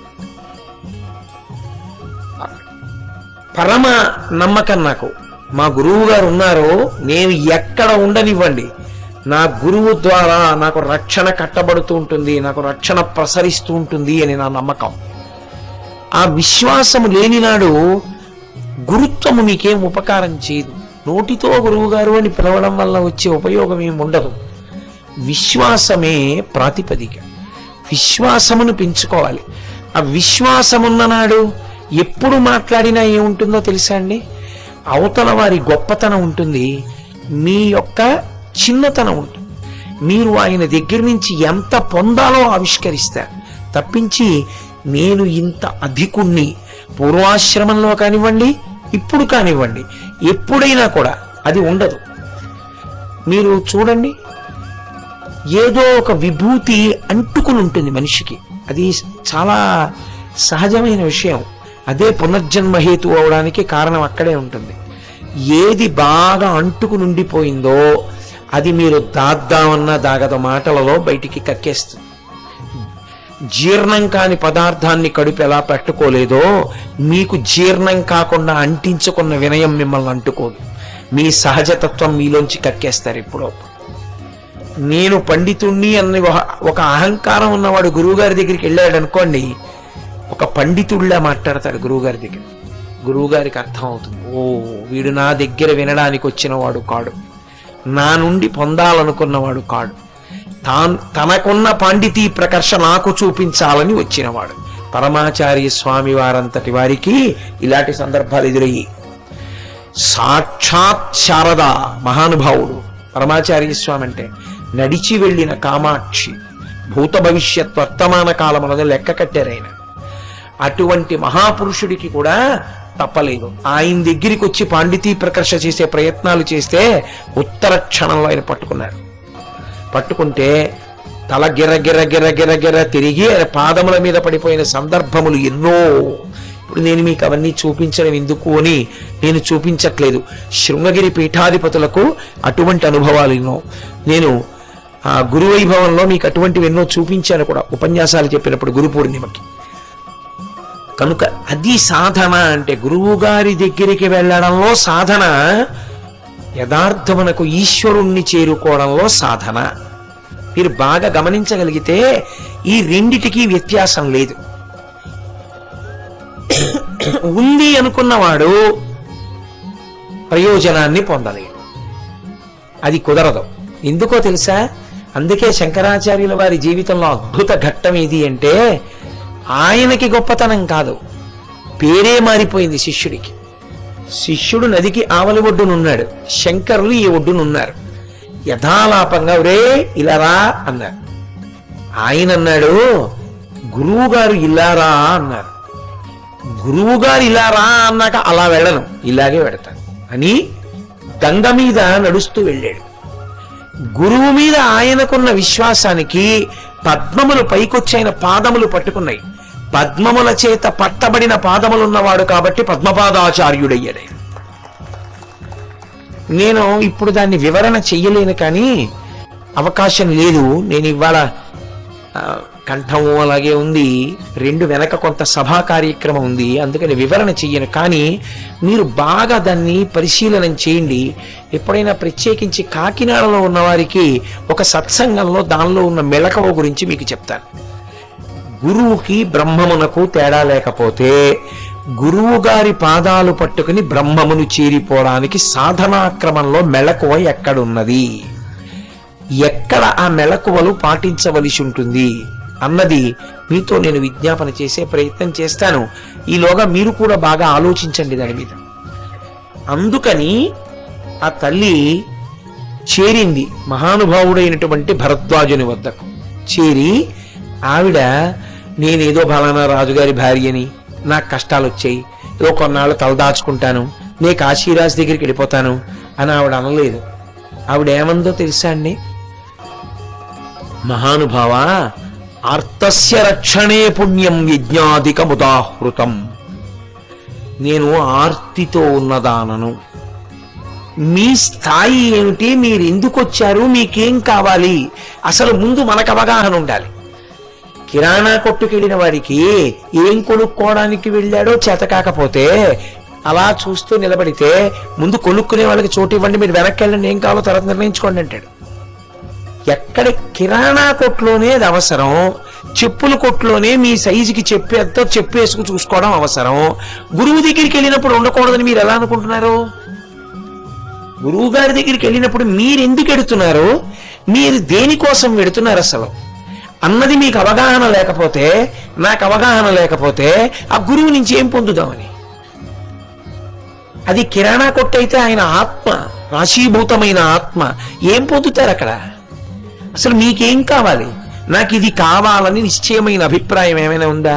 పరమ నమ్మకం నాకు. మా గురువు గారు ఉన్నారు, నేను ఎక్కడ ఉండనివ్వండి, నా గురువు ద్వారా నాకు రక్షణ కట్టబడుతూ ఉంటుంది, నాకు రక్షణ ప్రసరిస్తూ ఉంటుంది అని నా నమ్మకం. ఆ విశ్వాసము లేనినాడు గురుత్వము మీకేం ఉపకారం చేయదు. నోటితో గురువు గారు అని పిలవడం వల్ల వచ్చే ఉపయోగం ఏమి ఉండదు. విశ్వాసమే ప్రాతిపదిక. విశ్వాసమును పెంచుకోవాలి. ఆ విశ్వాసమున్న నాడు ఎప్పుడు మాట్లాడినా ఏముంటుందో తెలుసా అండి? అవతల వారి గొప్పతనం ఉంటుంది, మీ యొక్క చిన్నతనం ఉంటుంది. మీరు ఆయన దగ్గర నుంచి ఎంత పొందాలో ఆవిష్కరిస్తారు తప్పించి నేను ఇంత అధికుణ్ణి, పూర్వాశ్రమంలో కానివ్వండి ఇప్పుడు కానివ్వండి, ఎప్పుడైనా కూడా అది ఉండదు. మీరు చూడండి, ఏదో ఒక విభూతి అంటుకుని ఉంటుంది మనిషికి. అది చాలా సహజమైన విషయం. అదే పునర్జన్మ హేతు అవడానికి కారణం అక్కడే ఉంటుంది. ఏది బాగా అంటుకుని ఉండిపోయిందో అది మీరు దాద్దామన్నా దాగద, మాటలలో బయటికి కక్కేస్తుంది. జీర్ణం కాని పదార్థాన్ని కడుపు ఎలా పెట్టుకోలేదో మీకు జీర్ణం కాకుండా అంటించుకున్న వినయం మిమ్మల్ని అంటుకోదు. మీ సహజతత్వం మీలోంచి కక్కేస్తారు ఎప్పుడో. నేను పండితుణ్ణి అన్న ఒక అహంకారం ఉన్నవాడు గురువుగారి దగ్గరికి వెళ్ళాడు అనుకోండి, ఒక పండితుడిలా మాట్లాడతాడు గురువుగారి దగ్గర. గురువుగారికి అర్థం అవుతుంది, ఓ వీడు నా దగ్గర వినడానికి వచ్చిన వాడు కాడు, నా నుండి పొందాలనుకున్నవాడు కాడు, తనకున్న పాండితీ ప్రకర్ష నాకు చూపించాలని వచ్చినవాడు. పరమాచార్య స్వామి వారంతటి వారికి ఇలాంటి సందర్భాలు ఎదురయ్యి. సాక్షాత్ శారద మహానుభావుడు పరమాచార్య స్వామి అంటే, నడిచి వెళ్ళిన కామాక్షి, భూత భవిష్యత్ వర్తమాన కాలములను లెక్క కట్టారైన. అటువంటి మహాపురుషుడికి కూడా తప్పలేదు. ఆయన దగ్గరికి వచ్చి పాండితీ ప్రకర్ష చేసే ప్రయత్నాలు చేస్తే ఉత్తర క్షణంలో ఆయన పట్టుకున్నాడు. పట్టుకుంటే తల గిర్ర గిర్ర గిర్ర గిర్ర గిర్ర తిరిగి ఆయన పాదముల మీద పడిపోయిన సందర్భములు ఎన్నో. ఇప్పుడు నేను మీకు అవన్నీ చూపించడం ఎందుకు అని నేను చూపించట్లేదు. శృంగగిరి పీఠాధిపతులకు అటువంటి అనుభవాలు ఎన్నో. నేను ఆ గురువైభవంలో మీకు అటువంటివి ఎన్నో చూపించాను కూడా ఉపన్యాసాలు చెప్పినప్పుడు గురు పూర్ణిమకి. కనుక అది సాధన అంటే, గురువు గారి దగ్గరికి వెళ్ళడంలో సాధన, యథార్థమునకు ఈశ్వరుణ్ణి చేరుకోవడంలో సాధన. మీరు బాగా గమనించగలిగితే ఈ రెండిటికి వ్యత్యాసం లేదు. ఉంది అనుకున్నవాడు ప్రయోజనాన్ని పొందలేడు, అది కుదరదు. ఎందుకో తెలుసా? అందుకే శంకరాచార్యుల వారి జీవితంలో అద్భుత ఘట్టం ఏది అంటే, ఆయనకి గొప్పతనం కాదు, పేరే మారిపోయింది శిష్యుడికి. శిష్యుడు నదికి ఆవలి ఒడ్డునున్నాడు, శంకరులు ఈ ఒడ్డునున్నారు. యథాలాపంగా ఒరే ఇలా రా అన్నారు. ఆయన అన్నాడు, గురువు గారు ఇలా రా అన్నారు. గురువు గారు ఇలా రా అన్నాక అలా వెళ్ళను, ఇలాగే వెడతాను అని గంగ మీద నడుస్తూ వెళ్ళాడు. గురువు మీద ఆయనకున్న విశ్వాసానికి పద్మములు పైకొచ్చాయన పాదములు పట్టుకున్నాయి. పద్మముల చేత పట్టబడిన పాదములున్నవాడు కాబట్టి పద్మపాదాచార్యుడయ్యాడు. నేను ఇప్పుడు దాన్ని వివరణ చెయ్యలేను, కానీ అవకాశం లేదు. నేను ఇవాళ కంఠము అలాగే ఉంది, రెండు వెనక కొంత సభా కార్యక్రమం ఉంది, అందుకని వివరణ చెయ్యను. కానీ మీరు బాగా దాన్ని పరిశీలన చేయండి. ఎప్పుడైనా ప్రత్యేకించి కాకినాడలో ఉన్నవారికి ఒక సత్సంగంలో దానిలో ఉన్న మెళకువ గురించి మీకు చెప్తాను. గురువుకి బ్రహ్మమునకు తేడా లేకపోతే గురువు గారి పాదాలు పట్టుకుని బ్రహ్మమును చేరిపోవడానికి సాధనాక్రమంలో మెళకువ ఎక్కడున్నది, ఎక్కడ ఆ మెళకువలు పాటించవలసి ఉంటుంది అన్నది మీతో నేను విజ్ఞాపన చేసే ప్రయత్నం చేస్తాను. ఈలోగా మీరు కూడా బాగా ఆలోచించండి దాని మీద. అందుకని ఆ తల్లి చేరింది మహానుభావుడైనటువంటి భరద్వాజుని వద్దకు. చేరి ఆవిడ, నేనేదో ఫలానా రాజుగారి భార్యని, నాకు కష్టాలు వచ్చాయి, ఏదో కొన్నాళ్ళు తలదాచుకుంటాను, నే కాశీరాజు దగ్గరికి వెళ్ళిపోతాను అని ఆవిడ అనలేదు. ఆవిడ ఏమందో తెలుసా అండి? మహానుభావ, ఆర్తస్య రక్షణే పుణ్యం యజ్ఞాధికముదాహృతం. నేను ఆర్తితో ఉన్నదానను. మీ స్థాయి ఏమిటి, మీరు ఎందుకు వచ్చారు, మీకేం కావాలి, అసలు ముందు మనకు అవగాహన ఉండాలి. కిరాణా కొట్టుకెళ్ళిన వాడికి ఏం కొనుక్కోవడానికి వెళ్ళాడో చేత కాకపోతే అలా చూస్తూ నిలబడితే, ముందు కొనుక్కునే వాళ్ళకి చోటు ఇవ్వండి, మీరు వెనక్కి వెళ్ళండి, ఏం కావాలో తర్వాత నిర్ణయించుకోండి అంటాడు. ఎక్కడ కిరాణా కొట్టులోనే అది అవసరం, చెప్పుల కొట్టులోనే మీ సైజుకి చెప్పేంతో చెప్పేసుకు చూసుకోవడం అవసరం. గురువు దగ్గరికి వెళ్ళినప్పుడు ఉండకూడదని మీరు ఎలా అనుకుంటున్నారు? గురువు గారి దగ్గరికి వెళ్ళినప్పుడు మీరు ఎందుకు ఎడుతున్నారు, మీరు దేనికోసం వెడుతున్నారు అసలు అన్నది మీకు అవగాహన లేకపోతే, నాకు అవగాహన లేకపోతే ఆ గురువు నుంచి ఏం పొందుదామని. అది కిరాణా కొట్టు అయితే ఆయన ఆత్మ, రాశీభూతమైన ఆత్మ, ఏం పొందుతారు అక్కడ? అసలు మీకేం కావాలి? నాకు ఇది కావాలని నిశ్చయమైన అభిప్రాయం ఏమైనా ఉందా?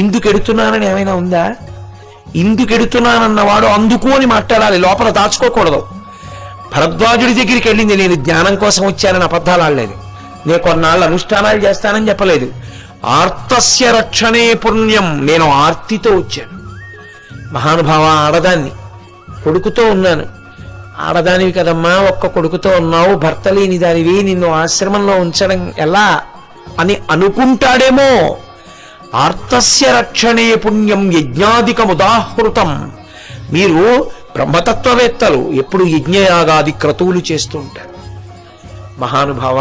ఇందుకు ఎడుతున్నానని ఏమైనా ఉందా? ఇందుకెడుతున్నానన్నవాడు అందుకు అని మాట్లాడాలి, లోపల దాచుకోకూడదు. భరద్వాజుడి దగ్గరికి వెళ్ళింది, నేను జ్ఞానం కోసం వచ్చానని అబద్ధాలు ఆడలేదు, నేను కొన్నాళ్ళు అనుష్ఠానాలు చేస్తానని చెప్పలేదు. ఆర్తస్య రక్షణే పుణ్యం, నేను ఆర్తితో వచ్చాను. మహానుభావ, ఆడదాన్ని, కొడుకుతో ఉన్నాను. ఆడదానివి కదమ్మా, ఒక్క కొడుకుతో ఉన్నావు, భర్త లేని దానివి, నిన్ను ఆశ్రమంలో ఉంచడం ఎలా అని అనుకుంటాడేమో. ఆర్తస్య రక్షణే పుణ్యం యజ్ఞాధికముదాహృతం. మీరు బ్రహ్మతత్వవేత్తలు, ఎప్పుడు యజ్ఞయాగాది క్రతువులు చేస్తూ ఉంటారు. మహానుభావ,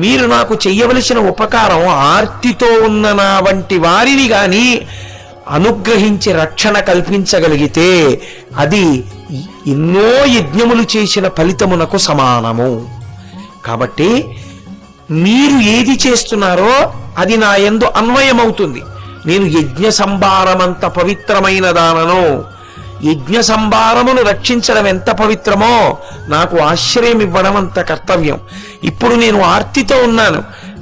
మీరు నాకు చెయ్యవలసిన ఉపకారం, ఆర్తితో ఉన్న నా వంటి వారిని గాని అనుగ్రహించి రక్షణ కల్పించగలిగితే అది ఎన్నో యజ్ఞములు చేసిన ఫలితమునకు సమానము. కాబట్టి మీరు ఏది చేస్తున్నారో అది నా యందు అన్వయమవుతుంది. నేను యజ్ఞ సంభారమంత పవిత్రమైన దానను, యజ్ఞ సంభారమును రక్షించడం ఎంత పవిత్రమో నాకు ఆశ్రయం ఇవ్వడం అంత కర్తవ్యం. ఇప్పుడు నేను ఆర్తితో ఉన్నాను,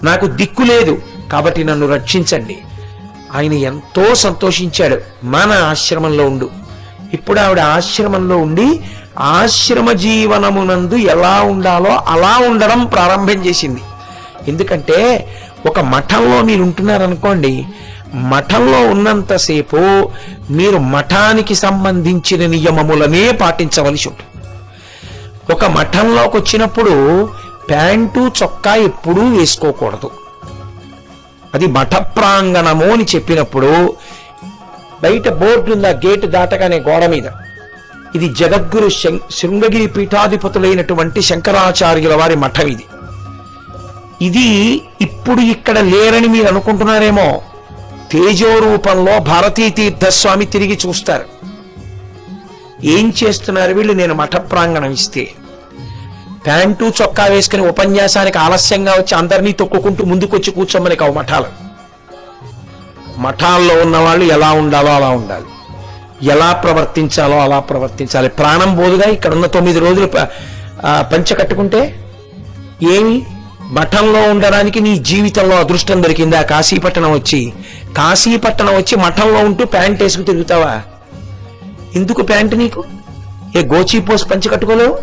నాకు దిక్కు లేదు, కాబట్టి నన్ను రక్షించండి. ఆయన ఎంతో సంతోషించాడు. మన ఆశ్రమంలో ఉండు. ఇప్పుడు ఆవిడ ఆశ్రమంలో ఉండి ఆశ్రమ జీవనమునందు ఎలా ఉండాలో అలా ఉండడం ప్రారంభం చేసింది. ఎందుకంటే ఒక మఠంలో మీరు ఉంటున్నారనుకోండి, మఠంలో ఉన్నంతసేపు మీరు మఠానికి సంబంధించిన నియమములనే పాటించవలసి ఉంటుంది. ఒక మఠంలోకి వచ్చినప్పుడు ప్యాంటు చొక్కా ఎప్పుడూ వేసుకోకూడదు. అది మఠ ప్రాంగణము అని చెప్పినప్పుడు బయట బోర్డు ఉంది, ఆ గేటు దాటగానే గోడ మీద, ఇది జగద్గురు శృంగగిరి పీఠాధిపతులైనటువంటి శంకరాచార్యుల వారి మఠం. ఇది ఇప్పుడు ఇక్కడ లేరని మీరు అనుకుంటున్నారేమో. తేజో రూపంలో భారతీ తీర్థస్వామి తిరిగి చూస్తారు. ఏం చేస్తున్నారు వీళ్ళు? నేను మఠ ప్రాంగణం ఇస్తే ప్యాంటు చొక్కా వేసుకుని ఉపన్యాసానికి ఆలస్యంగా వచ్చి అందరినీ తొక్కుకుంటూ ముందుకొచ్చి కూర్చోమని కావు మఠాలు. మఠాల్లో ఉన్న వాళ్ళు ఎలా ఉండాలో అలా ఉండాలి, ఎలా ప్రవర్తించాలో అలా ప్రవర్తించాలి. ప్రాణం పోదుగా ఇక్కడ ఉన్న 9 రోజులు పంచ కట్టుకుంటే ఏమి? మఠంలో ఉండడానికి నీ జీవితంలో అదృష్టం దొరికిందా? కాశీపట్టణం వచ్చి మఠంలో ఉంటూ ప్యాంట్ వేసుకు తిరుగుతావా? ఎందుకు ప్యాంటు నీకు? ఏ గోచీ పోసి పంచి కట్టుకోలేవు?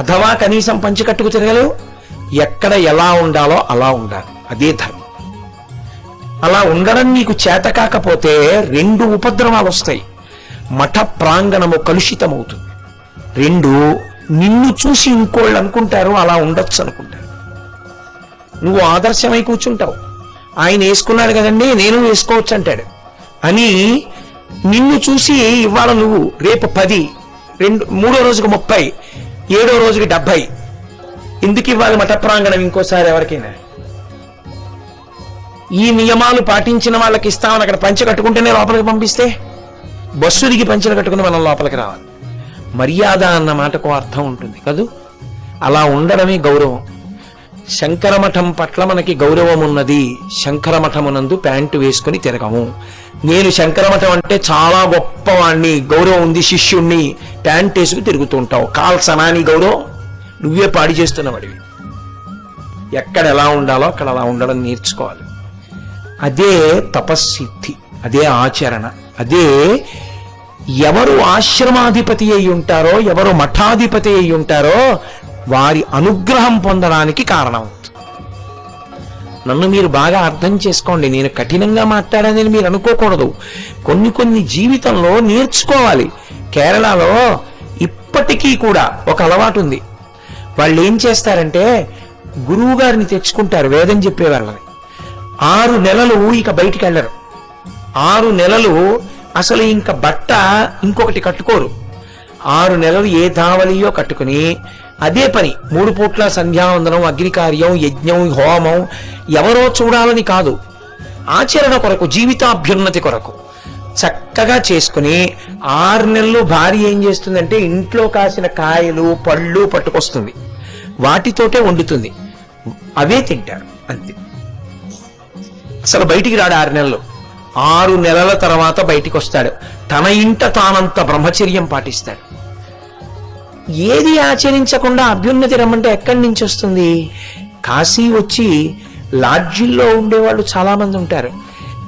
అథవా కనీసం పంచి కట్టుకు తిరగలేవు? ఎక్కడ ఎలా ఉండాలో అలా ఉండాలి, అదే ధర్మం. అలా ఉండడం నీకు చేత కాకపోతే 2 ఉపద్రవాలు వస్తాయి. మఠ ప్రాంగణము కలుషితమవుతుంది. 2, నిన్ను చూసి ఇంకోళ్ళు అనుకుంటారు అలా ఉండొచ్చు అనుకుంటారు. నువ్వు ఆదర్శమై కూర్చుంటావు. ఆయన వేసుకున్నాడు కదండి నేను వేసుకోవచ్చు అంటాడు అని నిన్ను చూసి ఇవాళ నువ్వు రేపు 10, 3వ రోజుకు 30, 7వ రోజుకి 70. ఎందుకు ఇవ్వాలి మఠ ప్రాంగణం ఇంకోసారి ఎవరికైనా? ఈ నియమాలు పాటించిన వాళ్ళకి ఇస్తామని అక్కడ పంచె కట్టుకుంటేనే లోపలికి పంపిస్తే, బస్సు దిగి పంచెలు కట్టుకుని మనం లోపలికి రావాలి. మర్యాద అన్న మాటకు అర్థం ఉంటుంది కదూ. అలా ఉండడమే గౌరవం. శంకరమఠం పట్ల మనకి గౌరవం ఉన్నది. శంకరమఠమునందు ప్యాంటు వేసుకుని తిరగము. నేను శంకరమఠం అంటే చాలా గొప్పవాణ్ణి, గౌరవం ఉంది, శిష్యుణ్ణి, ప్యాంట్ వేసుకు తిరుగుతూ ఉంటావు. కాల్సనాని గౌరవం నువ్వే పాడి చేస్తున్నవాడివి. ఎక్కడ ఎలా ఉండాలో అక్కడ అలా ఉండడం నేర్చుకోవాలి. అదే తపస్సిద్ధి, అదే ఆచరణ. అదే ఎవరు ఆశ్రమాధిపతి అయి ఉంటారో, ఎవరు మఠాధిపతి అయి ఉంటారో వారి అనుగ్రహం పొందడానికి కారణమవుతుంది. నన్ను మీరు బాగా అర్థం చేసుకోండి. నేను కఠినంగా మాట్లాడానని మీరు అనుకోకూడదు. కొన్ని జీవితంలో నేర్చుకోవాలి. కేరళలో ఇప్పటికీ కూడా ఒక అలవాటు ఉంది. వాళ్ళు ఏం చేస్తారంటే గురువు గారిని తెచ్చుకుంటారు వేదం చెప్పేవాళ్ళని. 6 నెలలు ఇక బయటికి వెళ్ళరు. 6 నెలలు అసలు ఇంక బట్ట ఇంకొకటి కట్టుకోరు. 6 నెలలు ఏ ధావలియో కట్టుకుని అదే పని 3 పూట్ల సంధ్యావందనం, అగ్నికార్యం, యజ్ఞం, హోమం ఎవరో చూడాలని కాదు, ఆచరణ కొరకు, జీవితాభ్యున్నతి కొరకు చక్కగా చేసుకుని 6 నెలలు భార్య ఏం చేస్తుందంటే ఇంట్లో కాసిన కాయలు పళ్ళు పట్టుకొస్తుంది, వాటితోటే వండుతుంది, అవే తింటారు అంతే. అసలు బయటికి రాడు 6 నెలలు. 6 నెలల తర్వాత బయటికి వస్తాడు. తన ఇంట తానంత బ్రహ్మచర్యం పాటిస్తాడు. ఏది ఆచరించకుండా అభ్యున్నతి రమ్మంటే ఎక్కడి నుంచి వస్తుంది? కాశీ వచ్చి లాడ్జిల్లో ఉండేవాళ్ళు చాలా మంది ఉంటారు.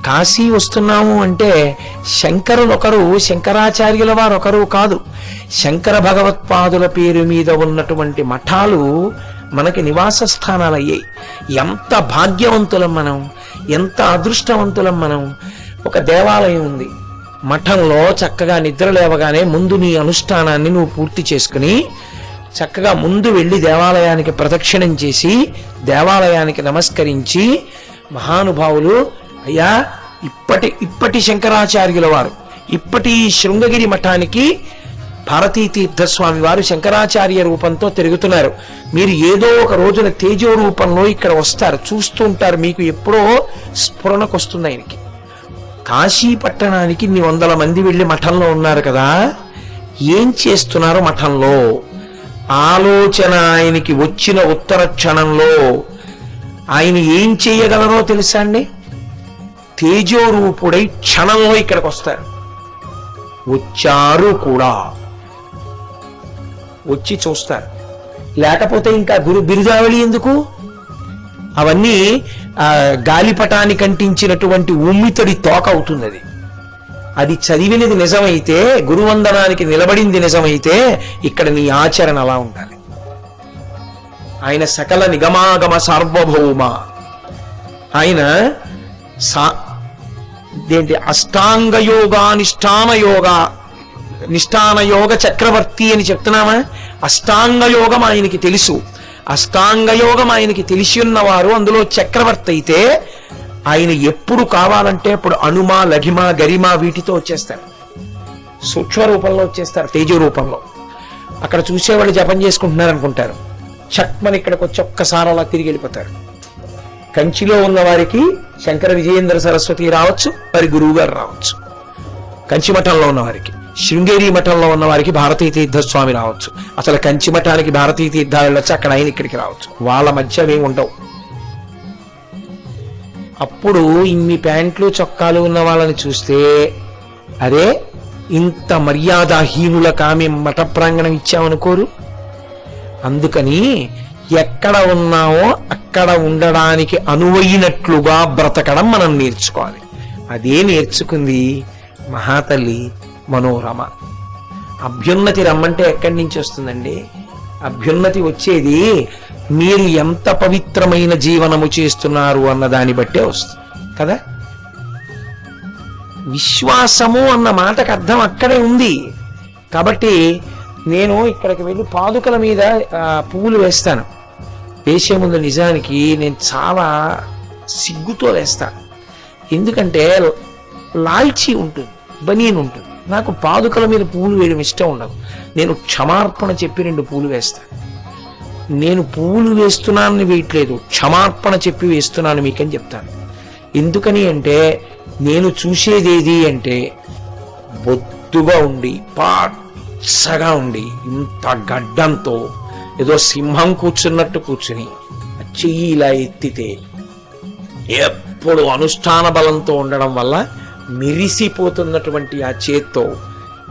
కాశీ వస్తున్నాము అంటే శంకరులొకరు, శంకరాచార్యుల వారు ఒకరు కాదు, శంకర భగవత్పాదుల పేరు మీద ఉన్నటువంటి మఠాలు మనకి నివాస స్థానాలయ్యాయి. ఎంత భాగ్యవంతులం మనం, ఎంత అదృష్టవంతులం మనం. ఒక దేవాలయం ఉంది, మఠంలో చక్కగా నిద్ర లేవగానే ముందు నీ అనుష్ఠానాన్ని నువ్వు పూర్తి చేసుకుని చక్కగా ముందు వెళ్ళి దేవాలయానికి ప్రదక్షిణం చేసి దేవాలయానికి నమస్కరించి, మహానుభావులు అయ్యా ఇప్పటి శంకరాచార్యుల వారు, ఇప్పటి శృంగగిరి మఠానికి భారతీ తీర్థస్వామి వారు శంకరాచార్య రూపంతో తిరుగుతున్నారు. మీరు ఏదో ఒక రోజున తేజో రూపంలో ఇక్కడ వస్తారు, చూస్తూ ఉంటారు. మీకు ఎప్పుడో స్ఫురణకు వస్తుంది ఆయనకి. కాశీ పట్టణానికి 100 మంది వెళ్ళి మఠంలో ఉన్నారు కదా, ఏం చేస్తున్నారు మఠంలో? ఆలోచన ఆయనకి వచ్చిన ఉత్తర క్షణంలో ఆయన ఏం చేయగలరో తెలుసా అండి? తేజోరూపుడై క్షణంలో ఇక్కడికి వస్తారు. వచ్చారు కూడా, వచ్చి చూస్తారు. లేకపోతే ఇంకా బిరుదావళి ఎందుకు? అవన్నీ గాలిపటానికి అంటించినటువంటి ఉమ్మితడి తోక అవుతుంది. అది చదివినది నిజమైతే, గురువందనానికి నిలబడింది నిజమైతే, ఇక్కడ నీ ఆచరణ అలా ఉండాలి. ఆయన సకల నిగమాగమ సార్వభౌమ, ఆయన అష్టాంగ యోగా నిష్ఠాన యోగ చక్రవర్తి అని చెప్తున్నామా? అష్టాంగ యోగం ఆయనకి తెలుసు. అష్టాంగ యోగం ఆయనకి తెలిసి ఉన్నవారు అందులో చక్రవర్తి అయితే ఆయన ఎప్పుడు కావాలంటే అప్పుడు అనుమ, లఘిమ, గరిమ వీటితో వచ్చేస్తారు. సూక్ష్మ రూపంలో వచ్చేస్తారు, తేజో రూపంలో. అక్కడ చూసేవాళ్ళు జపం చేసుకుంటున్నారు అనుకుంటారు, చక్మని ఇక్కడికి వచ్చి ఒక్కసారి అలా తిరిగి వెళ్ళిపోతారు. కంచిలో ఉన్న వారికి శంకర విజయేంద్ర సరస్వతి రావచ్చు, వారి గురువు గారు రావచ్చు. కంచి మఠంలో ఉన్న వారికి, శృంగేరి మఠంలో ఉన్న వారికి భారతీ తీర్థస్వామి రావచ్చు. అసలు కంచి మఠానికి భారతీ తీర్థాలు వెళ్ళొచ్చు, అక్కడ ఆయన ఇక్కడికి రావచ్చు. వాళ్ళ మధ్య అవేమి ఉండవు. అప్పుడు ఇన్ని ప్యాంట్లు చొక్కాలు ఉన్న వాళ్ళని చూస్తే, అరే ఇంత మర్యాదహీనుల కామె మఠ ప్రాంగణం ఇచ్చామనుకోరు. అందుకని ఎక్కడ ఉన్నామో అక్కడ ఉండడానికి అనువైనట్లుగా బ్రతకడం మనం నేర్చుకోవాలి. అదే నేర్చుకుంది మహాతల్లి మనోరమ. అభ్యున్నతి రమ్మంటే ఎక్కడి నుంచి వస్తుందండి? అభ్యున్నతి వచ్చేది మీరు ఎంత పవిత్రమైన జీవనము చేస్తున్నారు అన్న దాన్ని బట్టే వస్తుంది కదా. విశ్వాసము అన్న మాటకు అర్థం అక్కడే ఉంది. కాబట్టి నేను ఇక్కడికి వెళ్ళి పాదుకల మీద పువ్వులు వేస్తాను. వేసే ముందు నిజానికి నేను చాలా సిగ్గుతో వేస్తాను. ఎందుకంటే లాల్చీ ఉంటుంది, బనీన్ ఉంటుంది. నాకు పాదుకల మీద పువ్వులు వేయడం ఇష్టం ఉండదు. నేను క్షమార్పణ చెప్పి 2 పువ్వులు వేస్తాను. నేను పువ్వులు వేస్తున్నానని వేయట్లేదు, క్షమార్పణ చెప్పి వేస్తున్నాను మీకని చెప్తాను. ఎందుకని అంటే నేను చూసేదేది అంటే బొద్దుగా ఉండి పచ్చగా ఉండి ఇంత గడ్డంతో ఏదో సింహం కూర్చున్నట్టు కూర్చుని చెయ్యి ఇలా ఎత్తితే ఎప్పుడు అనుష్ఠాన బలంతో ఉండడం వల్ల మిరిసిపోతున్నటువంటి ఆ చేత్తో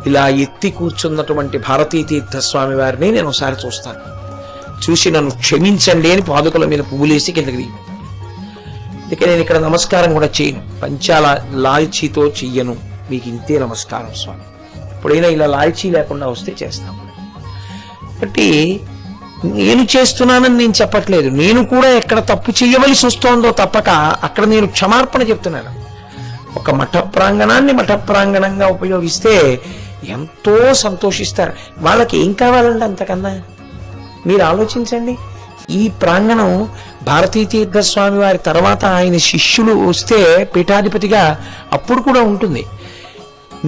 ఇలా ఎత్తి కూర్చున్నటువంటి భారతీ తీర్థస్వామి వారిని నేను ఒకసారి చూస్తాను. చూసి నన్ను క్షమించండి అని పాదుకల మీద పువ్వులేసి కిందకి దిగి, అందుకే నేను ఇక్కడ నమస్కారం కూడా చేయను, పంచాల లాల్చీతో చెయ్యను. మీకు ఇంతే నమస్కారం స్వామి. ఎప్పుడైనా ఇలా లాల్చీ లేకుండా వస్తే చేస్తాము. కాబట్టి నేను చేస్తున్నానని నేను చెప్పట్లేదు, నేను కూడా ఎక్కడ తప్పు చేయవలసి వస్తోందో తప్పక అక్కడ నేను క్షమార్పణ చెప్తున్నాను. ఒక మఠ ప్రాంగణాన్ని మఠ ప్రాంగణంగా ఉపయోగిస్తే ఎంతో సంతోషిస్తారు. వాళ్ళకి ఏం కావాలండి అంతకన్నా? మీరు ఆలోచించండి. ఈ ప్రాంగణం భారతీ తీర్థస్వామి వారి తర్వాత ఆయన శిష్యులు వస్తే పీఠాధిపతిగా అప్పుడు కూడా ఉంటుంది.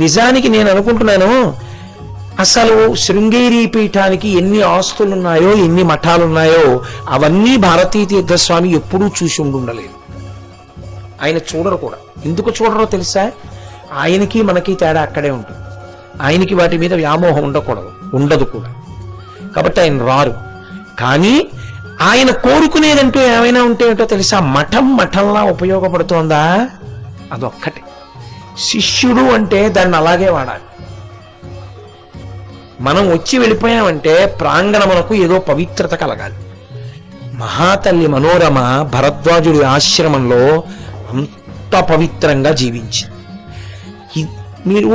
నిజానికి నేను అనుకుంటున్నాను, అసలు శృంగేరి పీఠానికి ఎన్ని ఆస్తులున్నాయో, ఎన్ని మఠాలున్నాయో అవన్నీ భారతీ తీర్థస్వామి ఎప్పుడూ చూసి ఉండలేదు. ఆయన చూడరు కూడా. ఎందుకు చూడరో తెలుసా? ఆయనకి మనకి తేడా అక్కడే ఉంటుంది. ఆయనకి వాటి మీద వ్యామోహం ఉండదు కూడా. కాబట్టి ఆయన రారు. కానీ ఆయన కోరుకునేదంటూ ఏమైనా ఉంటే ఏంటో తెలుసా? మఠంలా ఉపయోగపడుతోందా? అదొక్కటే. శిష్యుడు అంటే దాన్ని అలాగే వాడాలి. మనం వచ్చి వెళ్ళిపోయామంటే ప్రాంగణమునకు ఏదో పవిత్రత కలగాలి. మహాతల్లి మనోరమ భరద్వాజుడి ఆశ్రమంలో అంత అంత పవిత్రంగా జీవించింది. మీరు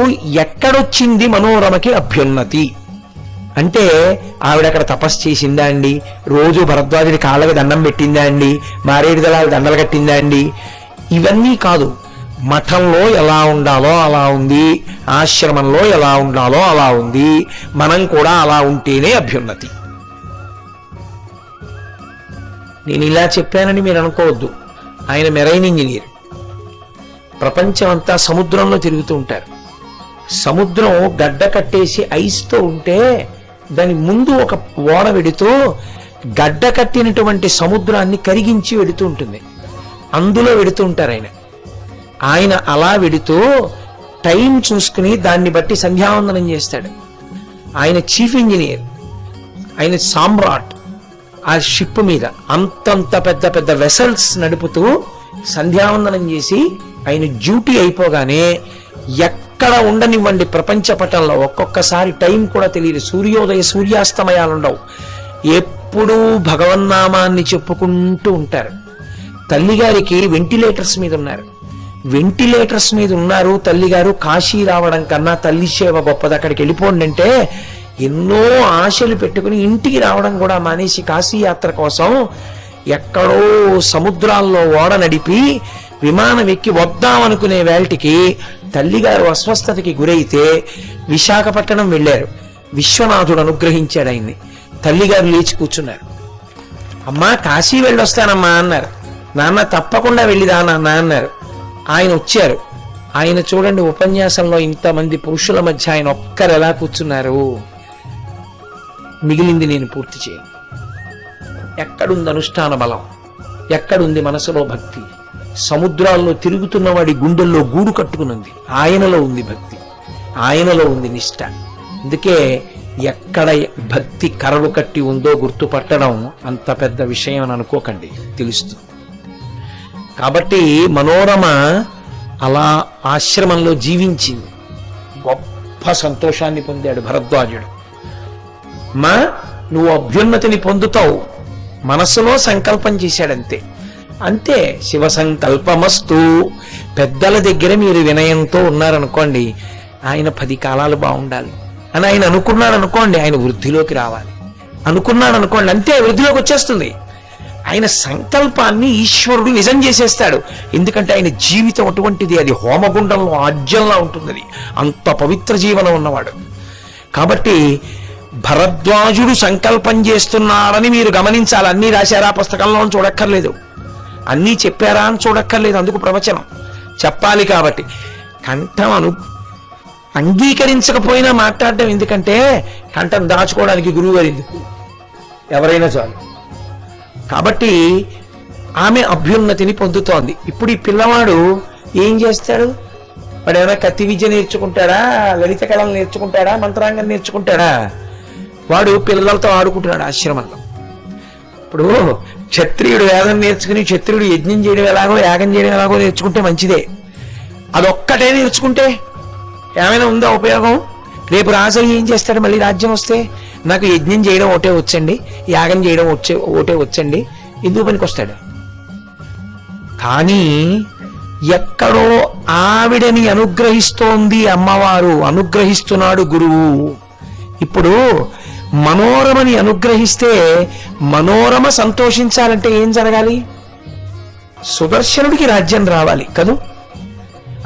ఎక్కడొచ్చింది మనోరమకి అభ్యున్నతి అంటే, ఆవిడ అక్కడ తపస్సు చేసిందా అండి, రోజు భరద్వాజుడి కాళ్ళకి దండం పెట్టిందా అండి, మారేడు దళాలు దండలు కట్టిందా అండి, ఇవన్నీ కాదు. మఠంలో ఎలా ఉండాలో అలా ఉంది, ఆశ్రమంలో ఎలా ఉండాలో అలా ఉంది, మనం కూడా అలా ఉంటేనే అభ్యున్నతి. నేను ఇలా చెప్పానని మీరు అనుకోవద్దు. ఆయన మెరైన్ ఇంజనీర్, ప్రపంచం అంతా సముద్రంలో తిరుగుతూ ఉంటారు. సముద్రం గడ్డ కట్టేసి ఐస్తో ఉంటే దాని ముందు ఒక ఓడ వెడుతూ గడ్డ కట్టినటువంటి సముద్రాన్ని కరిగించి వెడుతూ ఉంటుంది, అందులో వెడుతూ ఉంటారు ఆయన. ఆయన అలా వెడుతూ టైం చూసుకుని దాన్ని బట్టి సంధ్యావందనం చేస్తాడు. ఆయన చీఫ్ ఇంజనీర్, ఆయన సామ్రాట్. ఆ షిప్ మీద అంతంత పెద్ద పెద్ద వెసల్స్ నడుపుతూ సంధ్యావందనం చేసి ఆయన డ్యూటీ అయిపోగానే ఎక్కడ ఉండనివ్వండి ప్రపంచ పటంలో ఒక్కొక్కసారి టైం కూడా తెలియదు, సూర్యోదయ సూర్యాస్తమయాలు ఉండవు, ఎప్పుడూ భగవన్నామాన్ని చెప్పుకుంటూ ఉంటారు. తల్లిగారికి వెంటిలేటర్స్ మీద ఉన్నారు. వెంటిలేటర్స్ మీద ఉన్నారు తల్లిగారు. కాశీ రావడం కన్నా తల్లి సేవ గొప్పది, అక్కడికి వెళ్ళిపోండి అంటే ఎన్నో ఆశలు పెట్టుకుని ఇంటికి రావడం కూడా మానేసి కాశీ యాత్ర కోసం ఎక్కడో సముద్రాల్లో ఓడ నడిపి విమానం ఎక్కి వద్దామనుకునే వేళటికి తల్లిగారు అస్వస్థతకి గురైతే విశాఖపట్నం వెళ్ళారు. విశ్వనాథుడు అనుగ్రహించాడు ఆయన్ని. తల్లిగారు లేచి కూర్చున్నారు. అమ్మా కాశీ వెళ్ళొస్తానమ్మా అన్నారు. నాన్న తప్పకుండా వెళ్ళిదా నాన్న అన్నారు. ఆయన వచ్చారు. ఆయన చూడండి, ఉపన్యాసంలో ఇంతమంది పురుషుల మధ్య ఆయన ఒక్కరు ఎలా కూర్చున్నారు. మిగిలింది నేను పూర్తి చేయను. ఎక్కడుంది అనుష్ఠాన బలం, ఎక్కడుంది మనసులో భక్తి? సముద్రాల్లో తిరుగుతున్న వాడి గుండెల్లో గూడు కట్టుకునుంది. ఆయనలో ఉంది భక్తి, ఆయనలో ఉంది నిష్ఠ. అందుకే ఎక్కడ భక్తి కరలు కట్టి ఉందో గుర్తుపట్టడం అంత పెద్ద విషయం అని అనుకోకండి, తెలుస్తుంది. కాబట్టి మనోరమ అలా ఆశ్రమంలో జీవించింది. గొప్ప సంతోషాన్ని పొందాడు భరద్వాజుడు. మా నువ్వు అభ్యున్నతిని పొందుతావు, మనసులో సంకల్పం చేశాడంతే. అంతే, శివ సంకల్పమస్తు. పెద్దల దగ్గర మీరు వినయంతో ఉన్నారనుకోండి, ఆయన 10 కాలాలు బాగుండాలి అని ఆయన అనుకున్నాడు అనుకోండి, ఆయన వృద్ధిలోకి రావాలి అనుకున్నాడు అనుకోండి, అంతే వృద్ధిలోకి వచ్చేస్తుంది. ఆయన సంకల్పాన్ని ఈశ్వరుడు నిజం చేసేస్తాడు. ఎందుకంటే ఆయన జీవితం అటువంటిది, అది హోమగుండంలో ఆజ్యంలా ఉంటుంది, అది అంత పవిత్ర జీవనం ఉన్నవాడు. కాబట్టి భరద్వాజుడు సంకల్పం చేస్తున్నాడని మీరు గమనించాలి. అన్నీ రాశారా పుస్తకంలో అని చూడక్కర్లేదు, అన్నీ చెప్పారా అని చూడక్కర్లేదు. అందుకు ప్రవచనం చెప్పాలి. కాబట్టి కంఠం అంగీకరించకపోయినా మాట్లాడడం ఎందుకంటే కంఠం దాచుకోవడానికి గురువు గారు ఎందుకు, ఎవరైనా చాలు. కాబట్టి ఆమె అభ్యున్నతిని పొందుతోంది. ఇప్పుడు ఈ పిల్లవాడు ఏం చేస్తాడు? వాడు ఏమైనా కత్తి విద్య నేర్చుకుంటాడా, లలిత కళలు నేర్చుకుంటాడా, మంత్రాంగం నేర్చుకుంటాడా? వాడు పిల్లలతో ఆడుకుంటున్నాడు ఆశ్రమంలో. ఇప్పుడు క్షత్రియుడు వేదం నేర్చుకుని క్షత్రియుడు యజ్ఞం చేయడం ఎలాగో యాగం చేయడం ఎలాగో నేర్చుకుంటే మంచిదే. అదొక్కటే నేర్చుకుంటే ఏమైనా ఉందా ఉపయోగం? రేపు రాజు ఏం చేస్తాడు? మళ్ళీ రాజ్యం వస్తే నాకు యజ్ఞం చేయడం ఒకటే వచ్చండి, యాగం చేయడం ఒకటే వచ్చండి, ఎందుకు పనికి వస్తాడు? కానీ ఎక్కడో ఆవిడని అనుగ్రహిస్తోంది అమ్మవారు, అనుగ్రహిస్తున్నాడు గురువు. ఇప్పుడు మనోరమని అనుగ్రహిస్తే మనోరమ సంతోషించాలంటే ఏం జరగాలి? సుదర్శనుడికి రాజ్యం రావాలి కదూ.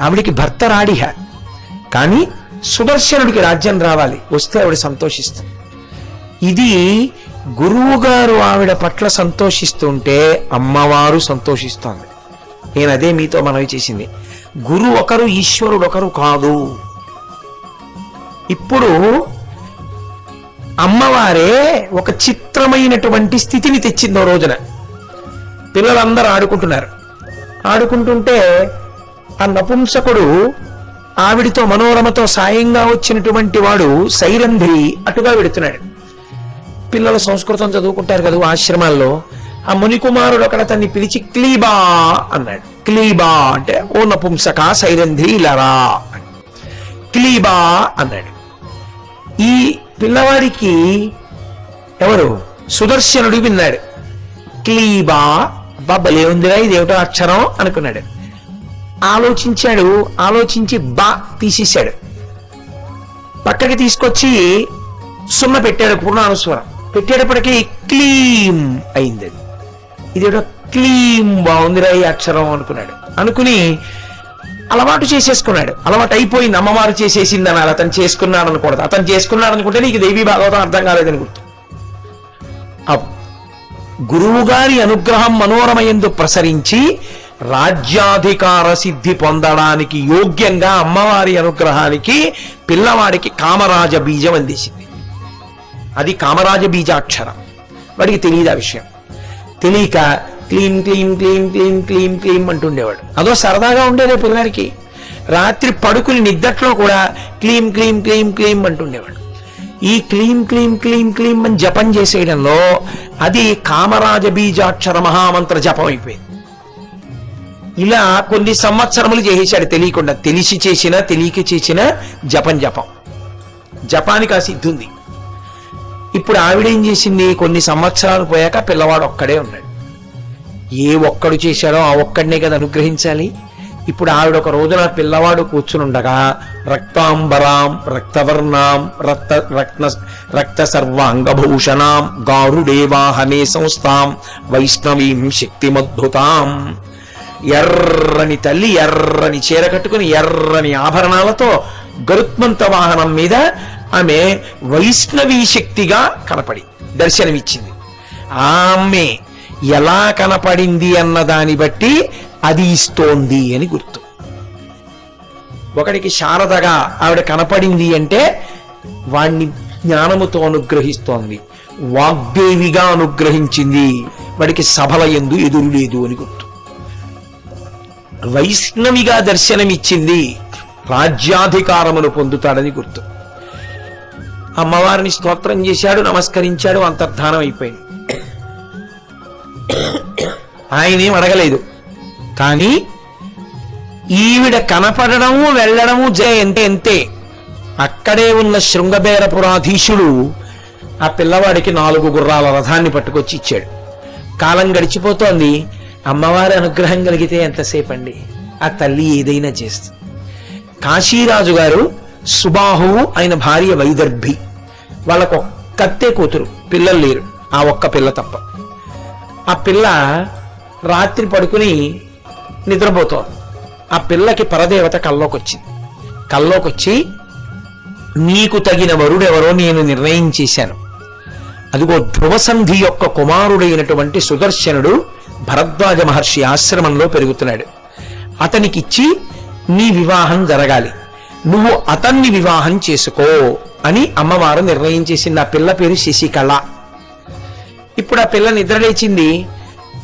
ఆవిడికి భర్త రాడిహ, కానీ సుదర్శనుడికి రాజ్యం రావాలి. వస్తే ఆవిడ సంతోషిస్తుంది. ఇది గురువు గారు ఆవిడ పట్ల సంతోషిస్తుంటే అమ్మవారు సంతోషిస్తోంది. నేను అదే మీతో మనవి చేసింది. గురువు ఒకరు, ఈశ్వరుడు ఒకరు కాదు. ఇప్పుడు అమ్మవారే ఒక చిత్రమైనటువంటి స్థితిని తెచ్చిందో రోజున. పిల్లలందరూ ఆడుకుంటున్నారు. ఆడుకుంటుంటే ఆ నపుంసకుడు ఆవిడితో మనోరమతో సాయంగా వచ్చినటువంటి వాడు సైరంధ్రి అటుగా వెడుతున్నాడు. పిల్లలు సంస్కృతం చదువుకుంటారు కదా ఆశ్రమాల్లో. ఆ మునికుమారుడు అక్కడ తన్ని పిలిచి క్లీబా అన్నాడు. క్లీబా అంటే ఓ నపుంసక సైరంధ్రి లరా, క్లీబా అన్నాడు. ఈ పిల్లవాడికి ఎవరు? సుదర్శనుడు విన్నాడు. క్లీబా, బాబలే ఉందిరా ఇదేమిటో అక్షరం అనుకున్నాడు. ఆలోచించి బా తీసేశాడు. పక్కకి తీసుకొచ్చి సున్న పెట్టాడు, పూర్ణానుస్వరం పెట్టేటప్పటికీ క్లీం అయింది. అది ఇదేటో క్లీం బాగుందిరా ఈ అక్షరం అనుకుని అలవాటు చేసేసుకున్నాడు. అలవాటు అయిపోయింది, అమ్మవారు చేసేసింది అనాలి, అతను చేసుకున్నాడు అనకూడదు. అతను చేసుకున్నాడు అనుకుంటే నీకు దేవీ భాగవతం అర్థం కాలేదని గుర్తు. గురువు గారి అనుగ్రహం మనోరమయందు ప్రసరించి రాజ్యాధికార సిద్ధి పొందడానికి యోగ్యంగా అమ్మవారి అనుగ్రహానికి పిల్లవాడికి కామరాజ బీజం అందించింది. అది కామరాజ బీజాక్షరం. వాడికి తెలియదు ఆ విషయం. తెలియక క్లీం క్లీం క్లీం క్లీం క్లీం క్లీం అంటుండేవాడు. అదో సరదాగా ఉండేదే పిల్లడికి. రాత్రి పడుకుని నిద్దట్లో కూడా క్లీం క్లీం క్లీం క్లీం అంటుండేవాడు. ఈ క్లీం క్లీం క్లీం క్లీం అని జపం చేసేయడంలో అది కామరాజ బీజాక్షర మహామంత్ర జపం అయిపోయింది. ఇలా కొన్ని సంవత్సరములు చేసేశాడు తెలియకుండా. తెలిసి చేసిన తెలియక చేసిన జపానికి ఆ సిద్ధి ఉంది. ఇప్పుడు ఆవిడేం చేసింది, కొన్ని సంవత్సరాలు పోయాక పిల్లవాడు ఒక్కడే ఉన్నాడు. ఏ ఒక్కడు చేశాడో ఆ ఒక్కడినే కదా అనుగ్రహించాలి. ఇప్పుడు ఆవిడ ఒక రోజున పిల్లవాడు కూర్చునుండగా రక్తాంబరాం రక్తవర్ణాం రక్త సర్వాంగభూషణాం గారుడేవాహనే సంస్థాం వైష్ణవీం శక్తిమద్భుతాం, ఎర్రని తల్లి ఎర్రని చీర కట్టుకుని ఎర్రని ఆభరణాలతో గరుత్మంత వాహనం మీద ఆమె వైష్ణవీ శక్తిగా కనపడి దర్శనమిచ్చింది. ఆమె ఎలా కనపడింది అన్న దాన్ని బట్టి అది ఇస్తోంది అని గుర్తు. ఒకడికి శారదగా ఆవిడ కనపడింది అంటే వాణ్ణి జ్ఞానముతో అనుగ్రహిస్తోంది, వాగ్దేవిగా అనుగ్రహించింది, వాడికి సభల యందు ఎదురు లేదు అని గుర్తు. వైష్ణవిగా దర్శనమిచ్చింది, రాజ్యాధికారమును పొందుతాడని గుర్తు. అమ్మవారిని స్తోత్రం చేశాడు, నమస్కరించాడు, అంతర్ధానం అయిపోయింది. ఆయనేం అడగలేదు. కానీ ఈవిడ కనపడము వెళ్ళడము ఎంతే. అక్కడే ఉన్న శృంగబేరపురాధీశుడు ఆ పిల్లవాడికి 4 గుర్రాల రథాన్ని పట్టుకొచ్చి ఇచ్చాడు. కాలం గడిచిపోతోంది. అమ్మవారి అనుగ్రహం కలిగితే ఎంతసేపు అండి, ఆ తల్లి ఏదైనా చేస్తుంది. కాశీరాజు గారు సుబాహువు, ఆయన భార్య వైదర్భి, వాళ్ళకు ఒక్కతే కూతురు, పిల్లలు లేరు, ఆ ఒక్క పిల్ల తప్ప. ఆ పిల్ల రాత్రి పడుకుని నిద్రపోతోంది. ఆ పిల్లకి పరదేవత కల్లోకొచ్చి నీకు తగిన వరుడెవరో నేను నిర్ణయం చేశాను. అదిగో ధ్రువసంధి యొక్క కుమారుడైనటువంటి సుదర్శనుడు భరద్వాజ మహర్షి ఆశ్రమంలో పెరుగుతున్నాడు. అతనికిచ్చి నీ వివాహం జరగాలి, నువ్వు అతన్ని వివాహం చేసుకో అని అమ్మవారు నిర్ణయం చేసింది. ఆ పిల్ల పేరు శశికళ. ఇప్పుడు ఆ పిల్ల నిద్రలేచింది.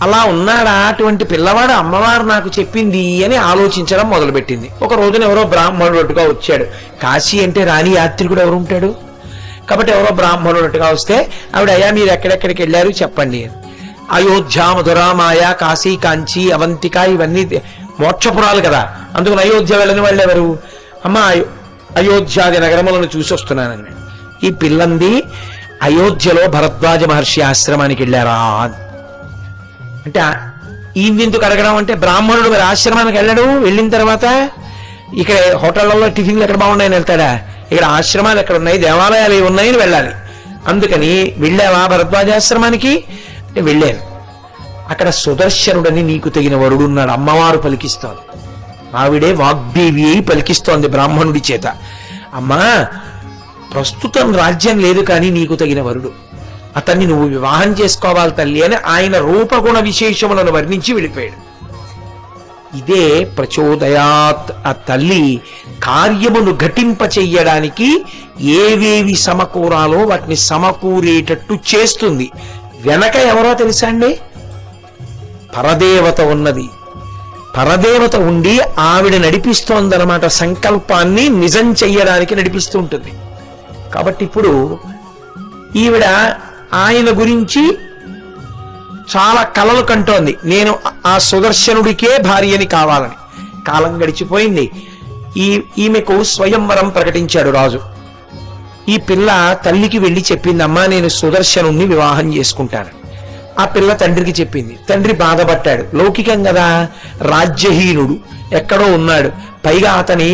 అలా ఉన్నాడా అటువంటి పిల్లవాడు, అమ్మవారు నాకు చెప్పింది అని ఆలోచించడం మొదలుపెట్టింది. ఒక రోజున ఎవరో బ్రాహ్మణుడుగా వచ్చాడు. కాశీ అంటే రాని యాత్రికుడు ఎవరు ఉంటాడు కాబట్టి ఎవరో బ్రాహ్మణుడుగా వస్తే ఆవిడ, అయ్యా మీరు ఎక్కడెక్కడికి వెళ్ళారు చెప్పండి. అయోధ్య, మధుర, మాయా, కాశీ, కాంచి, అవంతిక ఇవన్నీ మోక్షపురాలు కదా, అందుకని అయోధ్య వెళ్ళని వాళ్ళు ఎవరు? అమ్మ అయోధ్యాది నగరములను చూసి వస్తున్నానని. ఈ పిల్లంది అయోధ్యలో భరద్వాజ మహర్షి ఆశ్రమానికి వెళ్ళారా అంటే, ఈయనెందుకు అడగడం అంటే, బ్రాహ్మణుడు మరి ఆశ్రమానికి వెళ్ళడు, వెళ్ళిన తర్వాత ఇక్కడ హోటళ్లలో టిఫిన్లు ఎక్కడ బాగున్నాయని వెళ్తాడా? ఇక్కడ ఆశ్రమాలు ఎక్కడ ఉన్నాయి, దేవాలయాలు ఏమి ఉన్నాయని వెళ్ళాలి. అందుకని వెళ్ళావా భరద్వాజాశ్రమానికి అంటే వెళ్ళాను. అక్కడ సుదర్శనుడని నీకు తగిన వరుడున్నాడు, అమ్మవారు పలికిస్తోంది. ఆవిడే వాగ్దేవి అయి పలికిస్తోంది బ్రాహ్మణుడి చేత. అమ్మా ప్రస్తుతం రాజ్యం లేదు కానీ నీకు తగిన వరుడు, అతన్ని నువ్వు వివాహం చేసుకోవాలి తల్లి అని ఆయన రూపగుణ విశేషములను వర్ణించి వెళ్ళిపోయాడు. ఇదే ప్రచోదయాత్. ఆ తల్లి కార్యమును ఘటింప చెయ్యడానికి ఏవేవి సమకూరాలో వాటిని సమకూరేటట్టు చేస్తుంది. వెనక ఎవరో తెలుసా అండి? పరదేవత ఉన్నది. పరదేవత ఉండి ఆవిడ నడిపిస్తోందన్నమాట. సంకల్పాన్ని నిజం చెయ్యడానికి నడిపిస్తూ ఉంటుంది. కాబట్టి ఇప్పుడు ఈవిడ ఆయన గురించి చాలా కలలు కంటోంది, నేను ఆ సుదర్శనుడికే భార్యని కావాలని. కాలం గడిచిపోయింది. ఈమెకు స్వయంవరం ప్రకటించాడు రాజు. ఈ పిల్ల తల్లికి వెళ్ళి చెప్పింది, అమ్మా నేను సుదర్శనుణ్ణి వివాహం చేసుకుంటాను. ఆ పిల్ల తండ్రికి చెప్పింది. తండ్రి బాధపడ్డాడు. లౌకికం కదా, రాజ్యహీనుడు ఎక్కడో ఉన్నాడు, పైగా అతని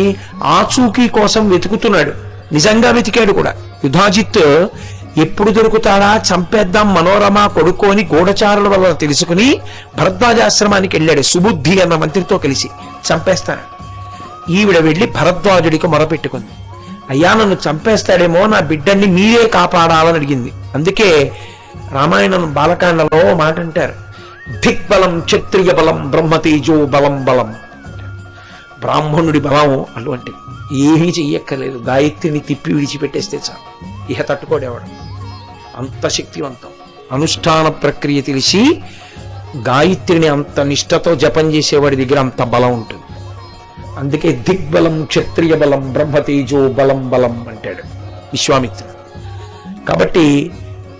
ఆచూకీ కోసం వెతుకుతున్నాడు. నిజంగా వెతికాడు కూడా. యుధాజిత్ ఎప్పుడు దొరుకుతాడా, చంపేద్దాం మనోరమ కొడుకు అని గూఢచారుల వల్ల తెలుసుకుని భరద్వాజాశ్రమానికి వెళ్ళాడు సుబుద్ధి అన్న మంత్రితో కలిసి. చంపేస్తాను. ఈవిడ వెళ్ళి భరద్వాజుడికి మొరపెట్టుకుంది. అయ్యా, నన్ను చంపేస్తాడేమో, నా బిడ్డన్ని మీరే కాపాడాలని అడిగింది. అందుకే రామాయణం బాలకాండలో మాట అంటారు, దిక్బలం క్షత్రియ బలం బ్రహ్మతేజో బలం బలం. బ్రాహ్మణుడి బలం అటువంటి ఏమీ చెయ్యక్కర్లేదు, గాయత్రిని తిప్పి విడిచిపెట్టేస్తే చాలు, ఇహ తట్టుకోడేవాడు. అంత శక్తివంతం. అనుష్ఠాన ప్రక్రియ తెలిసి గాయత్రిని అంత నిష్ఠతో జపం చేసేవాడి దగ్గర అంత బలం ఉంటుంది. అందుకే దిగ్బలం క్షత్రియ బలం బ్రహ్మతేజో బలం బలం అంటాడు విశ్వామిత్రుడు. కాబట్టి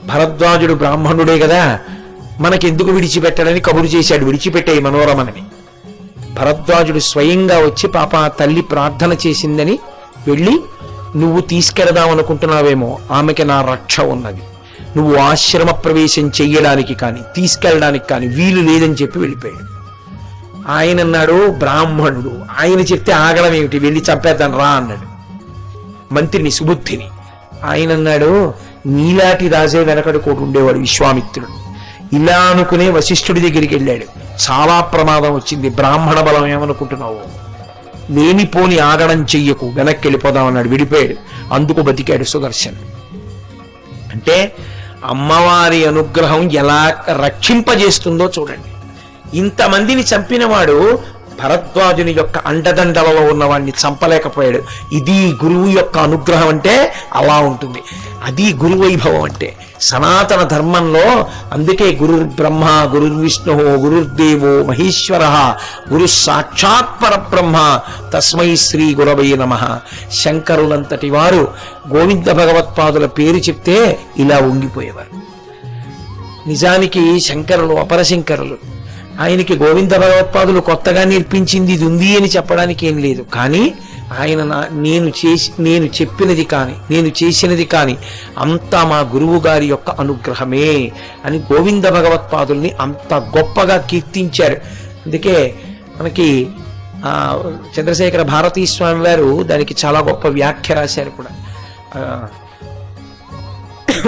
భరద్వాజుడు బ్రాహ్మణుడే కదా, మనకెందుకు విడిచిపెట్టాడని కబురు చేశాడు, విడిచిపెట్టే మనోరమని. భరద్వాజుడు స్వయంగా వచ్చి పాప తల్లి ప్రార్థన చేసిందని వెళ్ళి, నువ్వు తీసుకెళదాం అనుకుంటున్నావేమో, ఆమెకి నా రక్ష ఉన్నది, నువ్వు ఆశ్రమ ప్రవేశం చెయ్యడానికి కానీ తీసుకెళ్ళడానికి కానీ వీలు లేదని చెప్పి వెళ్ళిపోయాడు. ఆయన అన్నాడు, బ్రాహ్మణుడు, ఆయన చెప్తే ఆగడం ఏమిటి, వెళ్ళి చంపేద్దాను రా అన్నాడు మంత్రిని సుబుద్ధిని. ఆయన అన్నాడు, నీలాంటి రాజే వెనకడు కోటి ఉండేవాడు విశ్వామిత్రుడు. ఇలా అనుకునే వశిష్ఠుడి దగ్గరికి వెళ్ళాడు. చాలా ప్రమాదం వచ్చింది, బ్రాహ్మణ బలం ఏమనుకుంటున్నావు, లేనిపోని ఆగడం చెయ్యకు, వెనక్కి వెళ్ళిపోదామన్నాడు. విడిపోయాడు. అందుకు బతికాడు సుదర్శన్. అంటే అమ్మవారి అనుగ్రహం ఎలా రక్షింపజేస్తుందో చూడండి. ఇంతమందిని చంపినవాడు భరద్వాజుని యొక్క అండదండలలో ఉన్నవాడిని చంపలేకపోయాడు. ఇది గురువు యొక్క అనుగ్రహం అంటే అలా ఉంటుంది. అది గురు వైభవం అంటే సనాతన ధర్మంలో. అందుకే గురుర్ బ్రహ్మ గురుర్ విష్ణు గురుర్దేవో మహేశ్వర గురు సాక్షాత్ పరబ్రహ్మ తస్మై శ్రీ గురవై నమః. శంకరులంతటి వారు గోవింద భగవత్పాదుల పేరు చెప్తే ఇలా ఉంగిపోయేవారు. నిజానికి శంకరులు అపరశంకరులు. ఆయనకి గోవింద భగవత్పాదులు కొత్తగా నేర్పించింది ఇది ఉంది అని చెప్పడానికి ఏం లేదు. కానీ ఆయన నేను చెప్పినది కానీ నేను చేసినది కానీ అంతా మా గురువు గారి యొక్క అనుగ్రహమే అని గోవింద భగవత్పాదుల్ని అంత గొప్పగా కీర్తించారు. అందుకే మనకి చంద్రశేఖర భారతీ స్వామి వారు దానికి చాలా గొప్ప వ్యాఖ్య రాశారు కూడా.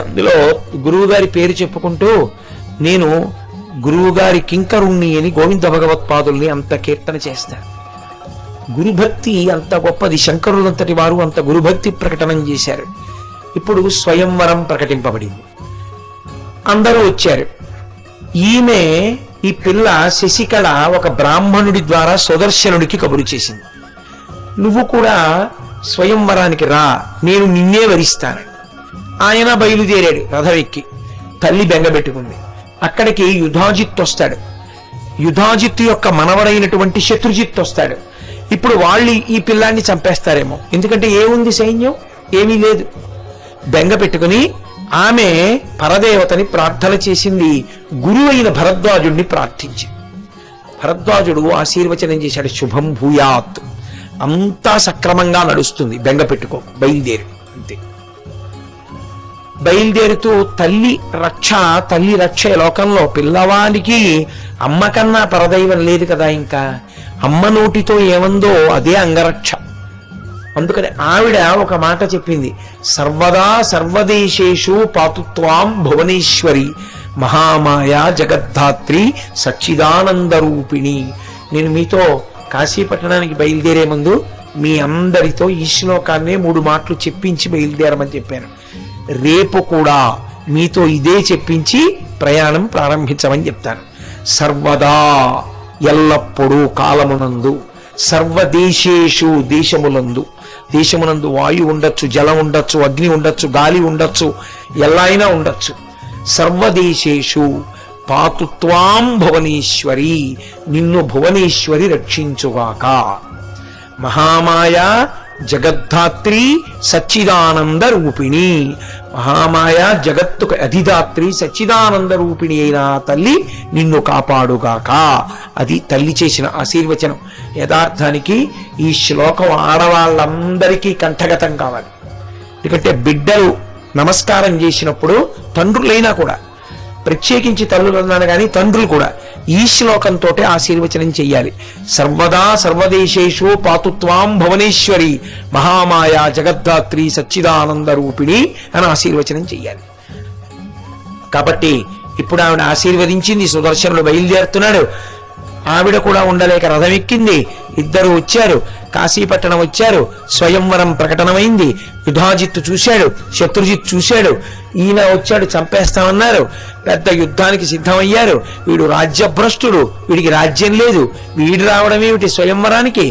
అందులో గురువు గారి పేరు చెప్పుకుంటూ, నేను గురువుగారి కింకరుణ్ణి అని గోవింద భగవత్పాదుల్ని అంత కీర్తన చేస్తారు. గురుభక్తి అంత గొప్పది. శంకరులంతటి వారు అంత గురుభక్తి ప్రకటన చేశారు. ఇప్పుడు స్వయంవరం ప్రకటింపబడింది. అందరూ వచ్చారు. ఈమె ఈ పిల్ల శశికళ ఒక బ్రాహ్మణుడి ద్వారా సుదర్శనుడికి కబురు చేసింది, నువ్వు కూడా స్వయంవరానికి రా, నేను నిన్నే వరిస్తాను. ఆయన బయలుదేరాడు రథం ఎక్కి. తల్లి బెంగబెట్టుకుంది. అక్కడికి యుధాజిత్ వస్తాడు. యుధాజిత్ యొక్క మనవడైనటువంటి శత్రుజిత్ వస్తాడు. ఇప్పుడు వాళ్ళు ఈ పిల్లాన్ని చంపేస్తారేమో, ఎందుకంటే ఏముంది సైన్యం, ఏమీ లేదు. బెంగ పెట్టుకుని ఆమె పరదేవతని ప్రార్థన చేసింది. గురువైన భరద్వాజుడిని ప్రార్థించి భరద్వాజుడు ఆశీర్వచనం చేశాడు, శుభం భూయాత్, అంతా సక్రమంగా నడుస్తుంది, బెంగ పెట్టుకో, బయలుదేరు అంతే. బయలుదేరుతూ తల్లి రక్ష లోకంలో పిల్లవానికి అమ్మ కన్నా పరదైవం లేదు కదా. ఇంకా అమ్మ నోటితో ఏమందో అదే అంగరక్ష. అందుకని ఆవిడ ఒక మాట చెప్పింది, సర్వదా సర్వదేశేషు పాతుత్వాం భువనేశ్వరి మహామాయా జగద్ధాత్రి సచ్చిదానంద రూపిణి. నేను మీతో కాశీపట్టణానికి బయలుదేరే ముందు మీ అందరితో ఈ శ్లోకాన్నే 3 మాటలు చెప్పించి బయలుదేరమని చెప్పాను. రేపు కూడా మీతో ఇదే చెప్పించి ప్రయాణం ప్రారంభించమని చెప్తాను. సర్వదా ఎల్లప్పుడూ కాలమునందు, సర్వదేశేషు దేశమునందు వాయు ఉండొచ్చు, జలం ఉండొచ్చు, అగ్ని ఉండొచ్చు, గాలి ఉండొచ్చు, ఎలా అయినా ఉండొచ్చు. సర్వదేశేషు పాతుత్వాం భువనేశ్వరి, నిన్ను భువనేశ్వరి రక్షించుగాక. మహామాయా జగద్ధాత్రి సచ్చిదానంద రూపిణి, మహామాయ జగత్తుకు అధిదాత్రి సచ్చిదానంద రూపిణి అయిన తల్లి నిన్ను కాపాడుగాక. అది తల్లి చేసిన ఆశీర్వచనం. యథార్థానికి ఈ శ్లోకం ఆడవాళ్ళందరికీ కంఠగతం కావాలి. ఎందుకంటే బిడ్డలు నమస్కారం చేసినప్పుడు తండ్రులైనా కూడా ప్రత్యేకించి తల్లులు అన్నాను కానీ తండ్రులు కూడా ఈ శ్లోకంతో ఆశీర్వచనం చెయ్యాలి. సర్వదా సర్వదేశేషు పాతుత్వాం భువనేశ్వరి మహామాయా జగద్ధాత్రి సచ్చిదానంద రూపిణి అని ఆశీర్వచనం చెయ్యాలి. కాబట్టి ఇప్పుడు ఆవిడ ఆశీర్వదించింది, సుదర్శనుడు బయలుదేరుతున్నాడు. ఆవిడ కూడా ఉండలేక రథం ఎక్కింది. ఇద్దరు వచ్చారు, కాశీపట్టణం వచ్చారు. స్వయంవరం ప్రకటనమైంది. యుధాజిత్తు చూశాడు, శత్రుజిత్ చూశాడు. ఈయన వచ్చాడు, చంపేస్తామన్నారు. పెద్ద యుద్ధానికి సిద్ధమయ్యారు. వీడు రాజ్యభ్రష్టుడు, వీడికి రాజ్యం లేదు, వీడు రావడం ఏమిటి స్వయంవరానికి,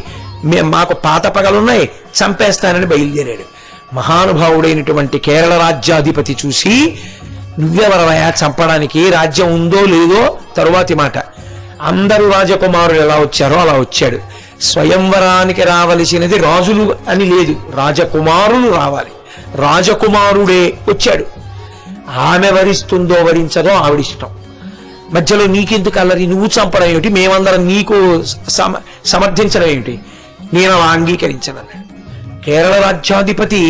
మాకు పాత పగలున్నాయి, చంపేస్తానని బయలుదేరాడు. మహానుభావుడైనటువంటి కేరళ రాజ్యాధిపతి చూసి, నువ్వెవరవయా చంపడానికి, రాజ్యం ఉందో లేదో తరువాతి మాట, అందరూ రాజకుమారులు ఎలా వచ్చారో అలా వచ్చాడు. స్వయంవరానికి రావలసినది రాజులు అని లేదు, రాజకుమారులు రావాలి. రాజకుమారుడే వచ్చాడు. ఆమె వరిస్తుందో వరించదో ఆవిడిష్టం. మధ్యలో నీకెందుకు అల్లరి, నువ్వు చంపడం ఏమిటి, మేమందరం నీకు సమర్థించడం ఏమిటి, నేను అలా అంగీకరించనన్నాడు. కేరళ రాజ్యాధిపతి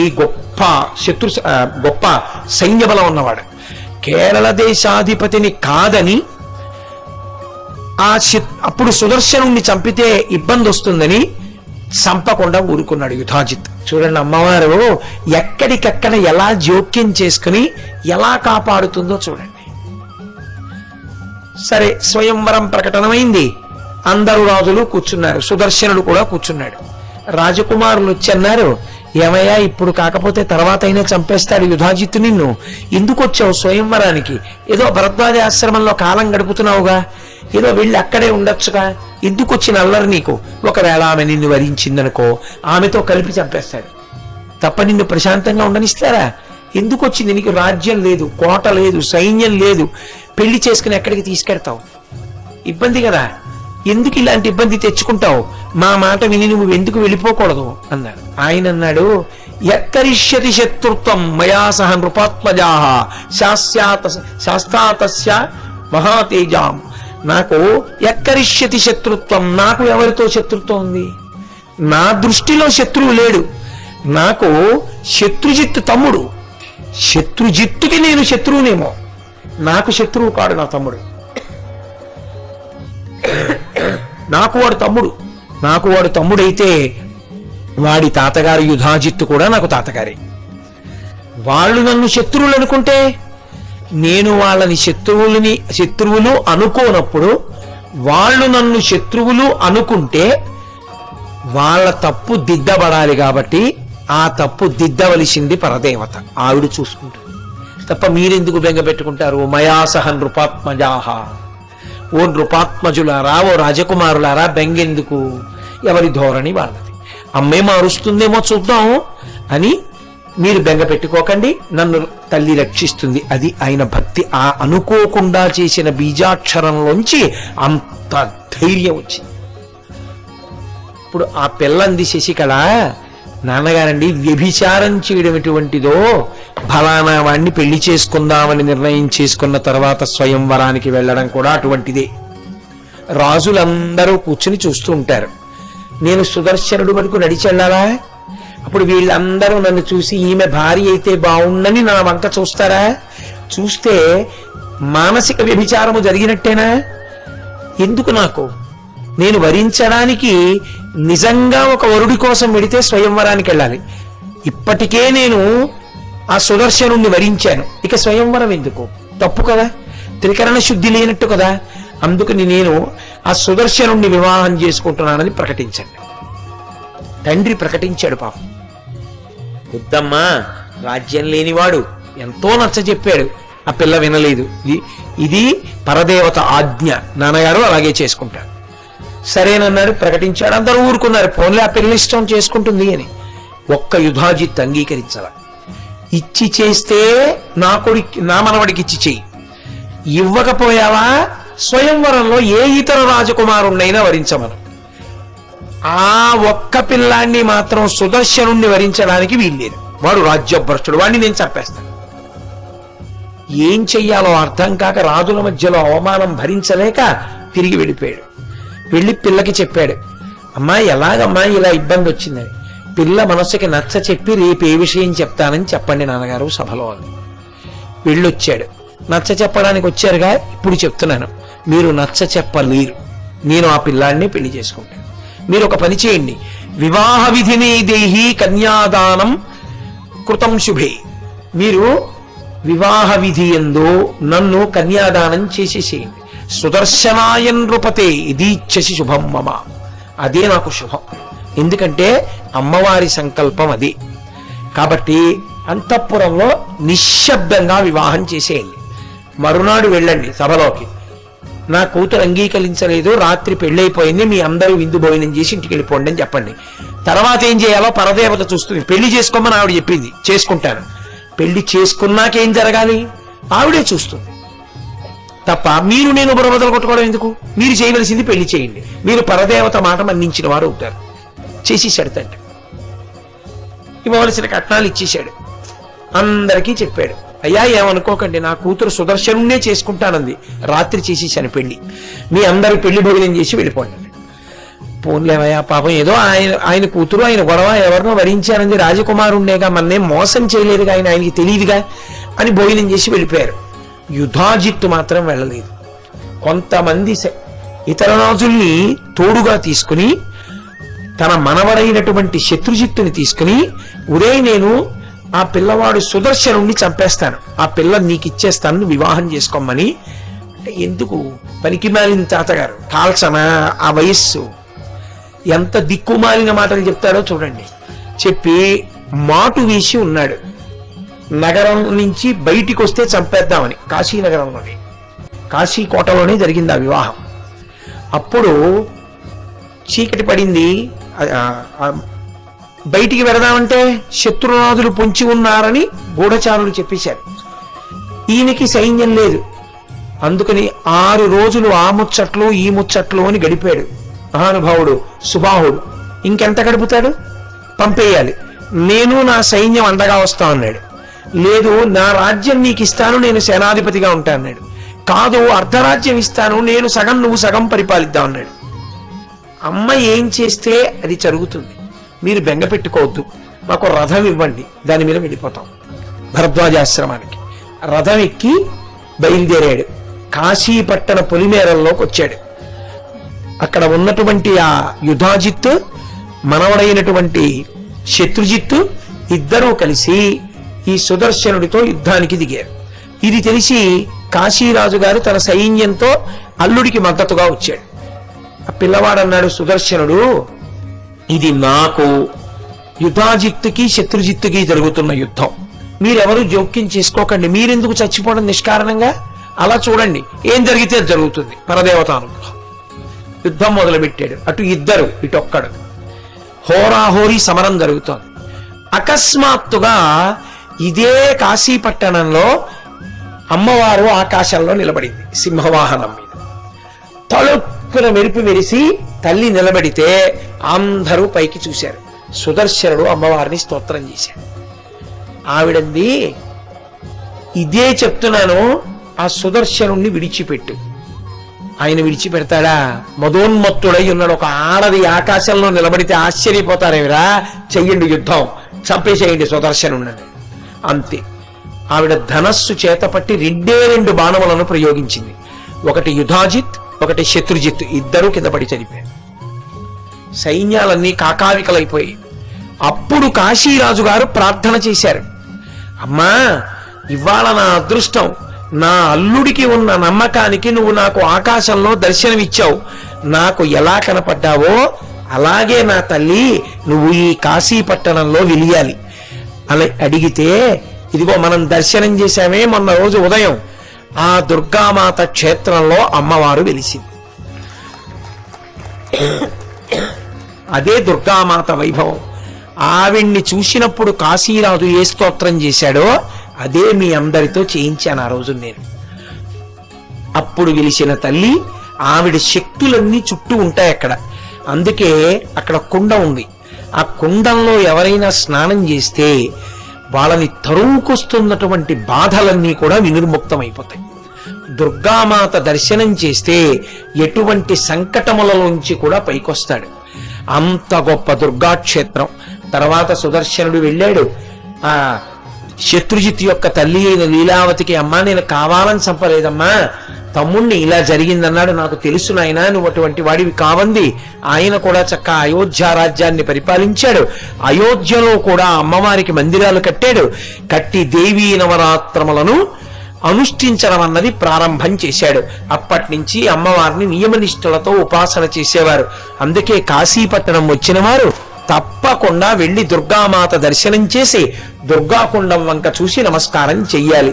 గొప్ప సైన్య బలం ఉన్నవాడు. కేరళ దేశాధిపతిని కాదని అప్పుడు సుదర్శనుణ్ణి చంపితే ఇబ్బంది వస్తుందని చంపకుండా ఊరుకున్నాడు యుధాజిత్. చూడండి, అమ్మవారు ఎక్కడికెక్కడ ఎలా జోక్యం చేసుకుని ఎలా కాపాడుతుందో చూడండి. సరే, స్వయంవరం ప్రకటనమైంది. అందరూ రాజులు కూర్చున్నారు, సుదర్శనుడు కూడా కూర్చున్నాడు. రాజకుమారులు వచ్చన్నారు, ఏమయ్యా ఇప్పుడు కాకపోతే తర్వాత అయినా చంపేస్తాడు యుధాజిత్తు, నిన్ను ఎందుకు వచ్చావు స్వయంవరానికి, ఏదో భరద్వాజ ఆశ్రమంలో కాలం గడుపుతున్నావుగా, ఏదో వెళ్ళి అక్కడే ఉండొచ్చుగా, ఎందుకు వచ్చిన అల్లరి నీకు, ఒకవేళ ఆమె నిన్ను వరించిందనుకో ఆమెతో కలిపి చంపేస్తాడు తప్ప నిన్ను ప్రశాంతంగా ఉండనిస్తారా, ఎందుకు వచ్చింది, నీకు రాజ్యం లేదు, కోట లేదు, సైన్యం లేదు, పెళ్లి చేసుకుని ఎక్కడికి తీసుకెడతావు, ఇబ్బంది కదా, ఎందుకు ఇలాంటి ఇబ్బంది తెచ్చుకుంటావు, మా మాట విని నువ్వు ఎందుకు వెళ్ళిపోకూడదు అన్నాడు. ఆయన అన్నాడు, యక్కరిష్యతి శత్రుత్వం మయా సహ నృపాత్మజాః శాస్త్రాతస్య మహాతేజాం. నాకు ఎక్కరిష్యతి శత్రుత్వం, నాకు ఎవరితో శత్రుత్వం ఉంది, నా దృష్టిలో శత్రువు లేడు, నాకు శత్రుజిత్తు తమ్ముడు, శత్రుజిత్తుకి నేను శత్రువునేమో, నాకు శత్రువు కాడు నా తమ్ముడు, నాకు వాడు తమ్ముడైతే వాడి తాతగారు యుధాజిత్తు కూడా నాకు తాతగారే. వాళ్ళు నన్ను శత్రువులు అనుకుంటే, నేను వాళ్ళని శత్రువులు అనుకోనప్పుడు వాళ్ళు నన్ను శత్రువులు అనుకుంటే వాళ్ళ తప్పు దిద్దబడాలి. కాబట్టి ఆ తప్పు దిద్దవలసింది పరదేవత, ఆవిడ చూసుకుంటుంది తప్ప మీరెందుకు బెంగ పెట్టుకుంటారు. మయాసహ నృపాత్మజాః, ఓ నృపాత్మజులారా, ఓ రాజకుమారులారా, బెంగెందుకు, ఎవరి ధోరణి వాళ్ళది, అమ్మే మారుస్తుందేమో చూద్దాం అని మీరు బెంగ పెట్టుకోకండి, నన్ను తల్లి రక్షిస్తుంది. అది ఆయన భక్తి. ఆ అనుకోకుండా చేసిన బీజాక్షరంలోంచి అంత ధైర్యం వచ్చింది. ఇప్పుడు ఆ పిల్లంది శశికళ, నాన్నగారండి వ్యభిచారం చేయడం ఎటువంటిదో, ఫలానా వాణ్ణి పెళ్లి చేసుకుందామని నిర్ణయం చేసుకున్న తర్వాత స్వయంవరానికి వెళ్ళడం కూడా అటువంటిదే. రాజులందరూ కూర్చుని చూస్తూ ఉంటారు. నేను సుదర్శనుడు వరకు నడిచెళ్ళాలా, అప్పుడు వీళ్ళందరూ నన్ను చూసి ఈమె భార్య అయితే బాగుండని నా వంక చూస్తారా, చూస్తే మానసిక వ్యభిచారము జరిగినట్టేనా, ఎందుకు నాకు, నేను వరించడానికి నిజంగా ఒక వరుడి కోసం వెడితే స్వయంవరానికి వెళ్ళాలి. ఇప్పటికే నేను ఆ సుదర్శనుణ్ణి వరించాను, ఇక స్వయంవరం ఎందుకు, తప్పు కదా, త్రికరణ శుద్ధి లేనట్టు కదా, అందుకని నేను ఆ సుదర్శనుణ్ణి వివాహం చేసుకుంటున్నానని ప్రకటించండి. తండ్రి ప్రకటించాడు. పాపం వద్దమ్మా, రాజ్యం లేనివాడు, ఎంతో నచ్చ చెప్పాడు, ఆ పిల్ల వినలేదు. ఇది పరదేవత ఆజ్ఞ, నాన్నగారు అలాగే చేసుకుంటాడు. సరేనన్నాడు, ప్రకటించాడు. అందరూ ఊరుకున్నారు, పోన్లే ఆ పిల్ల ఇష్టం చేసుకుంటుంది అని. ఒక్క యుధాజిత్ అంగీకరించాల. ఇచ్చి చేస్తే నా మనవడికి ఇచ్చి చెయ్యి, ఇవ్వకపోయావా స్వయంవరంలో ఏ ఇతర రాజకుమారుణ్ణైనా వరించమను, ఆ ఒక్క పిల్లాన్ని మాత్రం సుదర్శనుణ్ణి వరించడానికి వీల్లేదు, వాడు రాజ్యభ్రష్టుడు, వాడిని నేను చంపేస్తాను. ఏం చెయ్యాలో అర్థం కాక రాజుల మధ్యలో అవమానం భరించలేక తిరిగి వెళ్ళిపోయాడు. వెళ్ళి పిల్లకి చెప్పాడు, అమ్మా ఎలాగమ్మా ఇలా ఇబ్బంది వచ్చిందని. పిల్ల మనసుకి నచ్చ చెప్పి రేపు ఏ విషయం చెప్తానని చెప్పండి నాన్నగారు సభలో అని. వెళ్ళొచ్చాడు. నచ్చ చెప్పడానికి వచ్చారుగా, ఇప్పుడు చెప్తున్నాను, మీరు నచ్చ చెప్పలేరు. నేను ఆ పిల్లాడిని పెళ్లి చేసుకుంటాను. మీరు ఒక పని చేయండి, వివాహ విధిని దేహి కన్యాదానం కృతం శుభే. మీరు వివాహ విధి ఎందు నన్ను కన్యాదానం చేసేసేయండి. సుదర్శనాయ నృపతే ఇదీచ్ఛసి శుభం మమ. అదే నాకు శుభం, ఎందుకంటే అమ్మవారి సంకల్పం అది. కాబట్టి అంతఃపురంలో నిశ్శబ్దంగా వివాహం చేసేయండి. మరునాడు వెళ్ళండి సభలోకి, నా కూతురు అంగీకరించలేదు, రాత్రి పెళ్ళైపోయింది, మీ అందరూ విందు భోజనం చేసి ఇంటికి వెళ్ళిపోండి అని చెప్పండి. తర్వాత ఏం చేయాలో పరదేవత చూస్తుంది. పెళ్లి చేసుకోమని ఆవిడ చెప్పింది, చేసుకుంటాను. పెళ్లి చేసుకున్నాకేం జరగాలి ఆవిడే చూస్తుంది తప్ప మీరు నేను బుర్రబద్దలు కొట్టుకోవడం ఎందుకు? మీరు చేయవలసింది పెళ్లి చేయండి. మీరు పరదేవత మాట మన్నించిన వారు అవుతారు. చేసేసాడు తండ్రి, ఇవ్వవలసిన కట్నాలు ఇచ్చేశాడు, అందరికీ చెప్పాడు. అయ్యా ఏమనుకోకండి, నా కూతురు సుదర్శనునే చేసుకుంటానంది, రాత్రి చేసేసాను పెళ్లి, మీ అందరూ పెళ్లి భోజనం చేసి వెళ్ళిపోండి. పోన్లేవయ్యా పాపం, ఏదో ఆయన కూతురు ఆయన గొడవ ఎవరినో వరించారంది, రాజకుమారుణ్ణేగా, మన్నేం మోసం చేయలేదుగా, ఆయనకి తెలియదుగా అని భోజనం చేసి వెళ్ళిపోయారు. యుధాజిత్తు మాత్రం వెళ్ళలేదు. కొంతమంది ఇతర రాజుల్ని తోడుగా తీసుకుని తన మనవడైనటువంటి శత్రుజిత్తుని తీసుకుని, ఉదయం నేను ఆ పిల్లవాడు సుదర్శనుణ్ణి చంపేస్తాను, ఆ పిల్ల నీకు ఇచ్చేస్తాను, వివాహం చేసుకోమని. అంటే ఎందుకు, పనికి మాలిన తాతగారు, కాల్చనా, ఆ వయస్సు, ఎంత దిక్కుమాలిన మాటలు చెప్తాడో చూడండి. చెప్పి మాటు వేసి ఉన్నాడు, నగరం నుంచి బయటికి వస్తే చంపేద్దామని. కాశీనగరంలోనే, కాశీ కోటలోనే జరిగింది ఆ వివాహం. అప్పుడు చీకటి పడింది, బయటికి వెడదామంటే శత్రునాథులు పొంచి ఉన్నారని గూఢచారులు చెప్పేశారు. ఈయనకి సైన్యం లేదు, అందుకని 6 రోజులు ఆ ముచ్చట్లు ఈ ముచ్చట్లు అని గడిపాడు మహానుభావుడు సుబాహుడు. ఇంకెంత గడుపుతాడు? పంపేయాలి, నేను నా సైన్యం అండగా వస్తా అన్నాడు. లేదు, నా రాజ్యం నీకు ఇస్తాను, నేను సేనాధిపతిగా ఉంటా అన్నాడు. కాదు, అర్ధరాజ్యం ఇస్తాను, నేను సగం నువ్వు సగం పరిపాలిద్దాం అన్నాడు. అమ్మ ఏం చేస్తే అది జరుగుతుంది, మీరు బెంగ పెట్టుకోవద్దు, మాకు రథం ఇవ్వండి, దాని మీద వెళ్ళిపోతాం భరద్వాజాశ్రమానికి. రథం ఎక్కి బయలుదేరాడు. కాశీపట్టణ పొలిమేరల్లోకి వచ్చాడు. అక్కడ ఉన్నటువంటి ఆ యుధాజిత్తు, మనవడైనటువంటి శత్రుజిత్తు ఇద్దరూ కలిసి ఈ సుదర్శనుడితో యుద్ధానికి దిగారు. ఇది తెలిసి కాశీరాజు గారు తన సైన్యంతో అల్లుడికి మద్దతుగా వచ్చాడు. ఆ పిల్లవాడన్నాడు, సుదర్శనుడు, ఇది నాకు యుధాజిత్తుకి శత్రుజిత్తుకి జరుగుతున్న యుద్ధం, మీరెవరూ జోక్యం చేసుకోకండి, మీరెందుకు చచ్చిపోవడం నిష్కారణంగా? అలా చూడండి, ఏం జరిగితే అది జరుగుతుంది, పరదేవతానుగ్రహం. యుద్ధం మొదలుపెట్టాడు. అటు ఇద్దరు, ఇటొక్కడు, హోరాహోరీ సమరం జరుగుతోంది. అకస్మాత్తుగా ఇదే కాశీపట్టణంలో అమ్మవారు ఆకాశంలో నిలబడింది సింహవాహనం మీద. తలుక్కున మెరుపు మెరిసి తల్లి నిలబడితే అందరూ పైకి చూశారు. సుదర్శనుడు అమ్మవారిని స్తోత్రం చేశాడు. ఆవిడంది, ఇదే చెప్తున్నాను, ఆ సుదర్శనుణ్ణి విడిచిపెట్టు. ఆయన విడిచిపెడతాడా? మదోన్మత్తుడై ఉన్నాడు. ఒక ఆడది ఆకాశంలో నిలబడితే ఆశ్చర్యపోతారేమిరా, చెయ్యండి యుద్ధం, చంపేసేయండి సుదర్శనుణ్ణి. అంతే. ఆవిడ ధనస్సు చేతపట్టి 2 బాణములను ప్రయోగించింది. ఒకటి యుధాజిత్, ఒకటి శత్రుజిత్, ఇద్దరూ కింద పడి చనిపోయారు. సైన్యాలన్నీ కాకావికలైపోయి. అప్పుడు కాశీరాజు గారు ప్రార్థన చేశారు, అమ్మా, ఇవాళ నా అదృష్టం, నా అల్లుడికి ఉన్న నమ్మకానికి నువ్వు నాకు ఆకాశంలో దర్శనమిచ్చావు, నాకు ఎలా కనపడ్డావో అలాగే నా తల్లి నువ్వు ఈ కాశీపట్టణంలో వెలియాలి అని అడిగితే, ఇదిగో మనం దర్శనం చేశామే మొన్న రోజు ఉదయం, ఆ దుర్గామాత క్షేత్రంలో అమ్మవారు వెలిసింది. అదే దుర్గామాత వైభవం. ఆవిడ్ని చూసినప్పుడు కాశీరాజు ఏ స్తోత్రం చేశాడో అదే మీ అందరితో చేయించాను ఆ రోజు నేను. అప్పుడు వెలిసిన తల్లి, ఆవిడ శక్తులన్నీ చుట్టూ ఉంటాయి అక్కడ. అందుకే అక్కడ కుండ ఉంది. ఆ కుండంలో ఎవరైనా స్నానం చేస్తే వాళ్ళని తరువుకొస్తున్నటువంటి బాధలన్నీ కూడా వినిర్ముక్తమైపోతాయి. దుర్గామాత దర్శనం చేస్తే ఎటువంటి సంకటములలోంచి కూడా పైకొస్తాడు. అంత గొప్ప దుర్గాక్షేత్రం. తర్వాత సుదర్శనుడు వెళ్ళాడు, ఆ శత్రుజిత్ యొక్క తల్లి అయిన లీలావతికి, అమ్మా నేను కావాలని చంపలేదమ్మా, తమ్ముణ్ణి ఇలా జరిగిందన్నాడు, నాకు తెలుసు నాయనా, నువ్వు అటువంటి వాడివి కావంది. ఆయన కూడా చక్కగా అయోధ్య రాజ్యాన్ని పరిపాలించాడు. అయోధ్యలో కూడా అమ్మవారికి మందిరాలు కట్టి దేవీ నవరాత్రములను అనుష్ఠించడం అన్నది ప్రారంభం చేశాడు. అప్పటి నుంచి అమ్మవారిని నియమనిష్ఠులతో ఉపాసన చేసేవారు. అందుకే కాశీపట్టణం వచ్చిన వారు తప్పకుండా వెళ్లి దుర్గామాత దర్శనం చేసి దుర్గాకుండం వంక చూసి నమస్కారం చెయ్యాలి.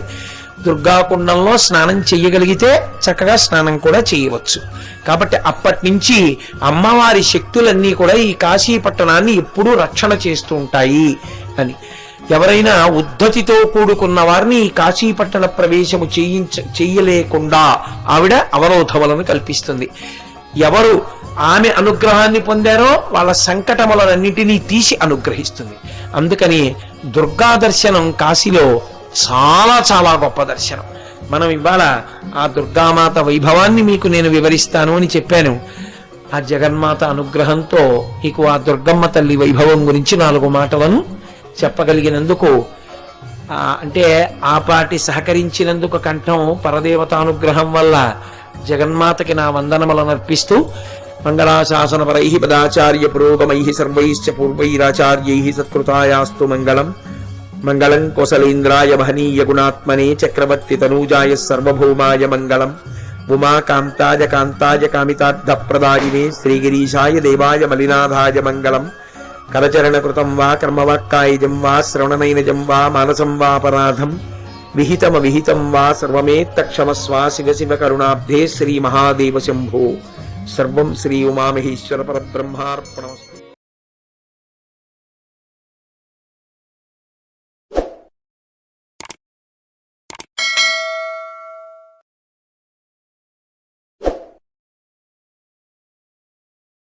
దుర్గాకుండంలో స్నానం చెయ్యగలిగితే చక్కగా స్నానం కూడా చేయవచ్చు. కాబట్టి అప్పటి నుంచి అమ్మవారి శక్తులన్నీ కూడా ఈ కాశీపట్టణాన్ని ఎప్పుడూ రక్షణ చేస్తూ ఉంటాయి అని. ఎవరైనా ఉద్ధతితో కూడుకున్న వారిని ఈ కాశీపట్టణ ప్రవేశము చెయ్యలేకుండా ఆవిడ అవరోధములను కల్పిస్తుంది. ఎవరు ఆమె అనుగ్రహాన్ని పొందారో వాళ్ళ సంకటములన్నింటినీ తీసి అనుగ్రహిస్తుంది. అందుకని దుర్గా దర్శనం కాశీలో చాలా చాలా గొప్ప దర్శనం. మనం ఇవాళ ఆ దుర్గామాత వైభవాన్ని మీకు నేను వివరిస్తాను అని చెప్పాను. ఆ జగన్మాత అనుగ్రహంతో మీకు ఆ దుర్గమ్మ తల్లి వైభవం గురించి 4 మాటలను చెప్పగలిగినందుకు, అంటే ఆ పాటి సహకరించినందుకు కంఠం పరదేవతానుగ్రహం వల్ల జగన్మాతకి నా వందనములను అర్పిస్తూ, మంగళాశాసనపరై పదాచార్య పురోగమై సర్వైశ్చ పూర్వైరాచార్యై సత్కృతాయాస్తు మంగళం. మంగళం కోసలేంద్రాయ మహనీయ గుణాత్మనే చక్రవర్తి తనూజాయ సర్వభౌమాయ మంగళం. ఉమాకాంతాయ కాంతాయ కామితార్థ ప్రదాయినే శ్రీగిరీశాయ దేవాయ మలినాథాయ మంగళం. కరచరణకృతం వా కర్మవాక్కాయజం వా శ్రవణనైనజం వా మానసం వాపరాధం విహితం వా సర్వమేత్తక్షమస్వ శివ శివ కరుణాబ్ధే శ్రీ మహాదేవ శంభో. సర్వం శ్రీ ఉమామహేశ్వర పరబ్రహ్మార్పణమస్తు.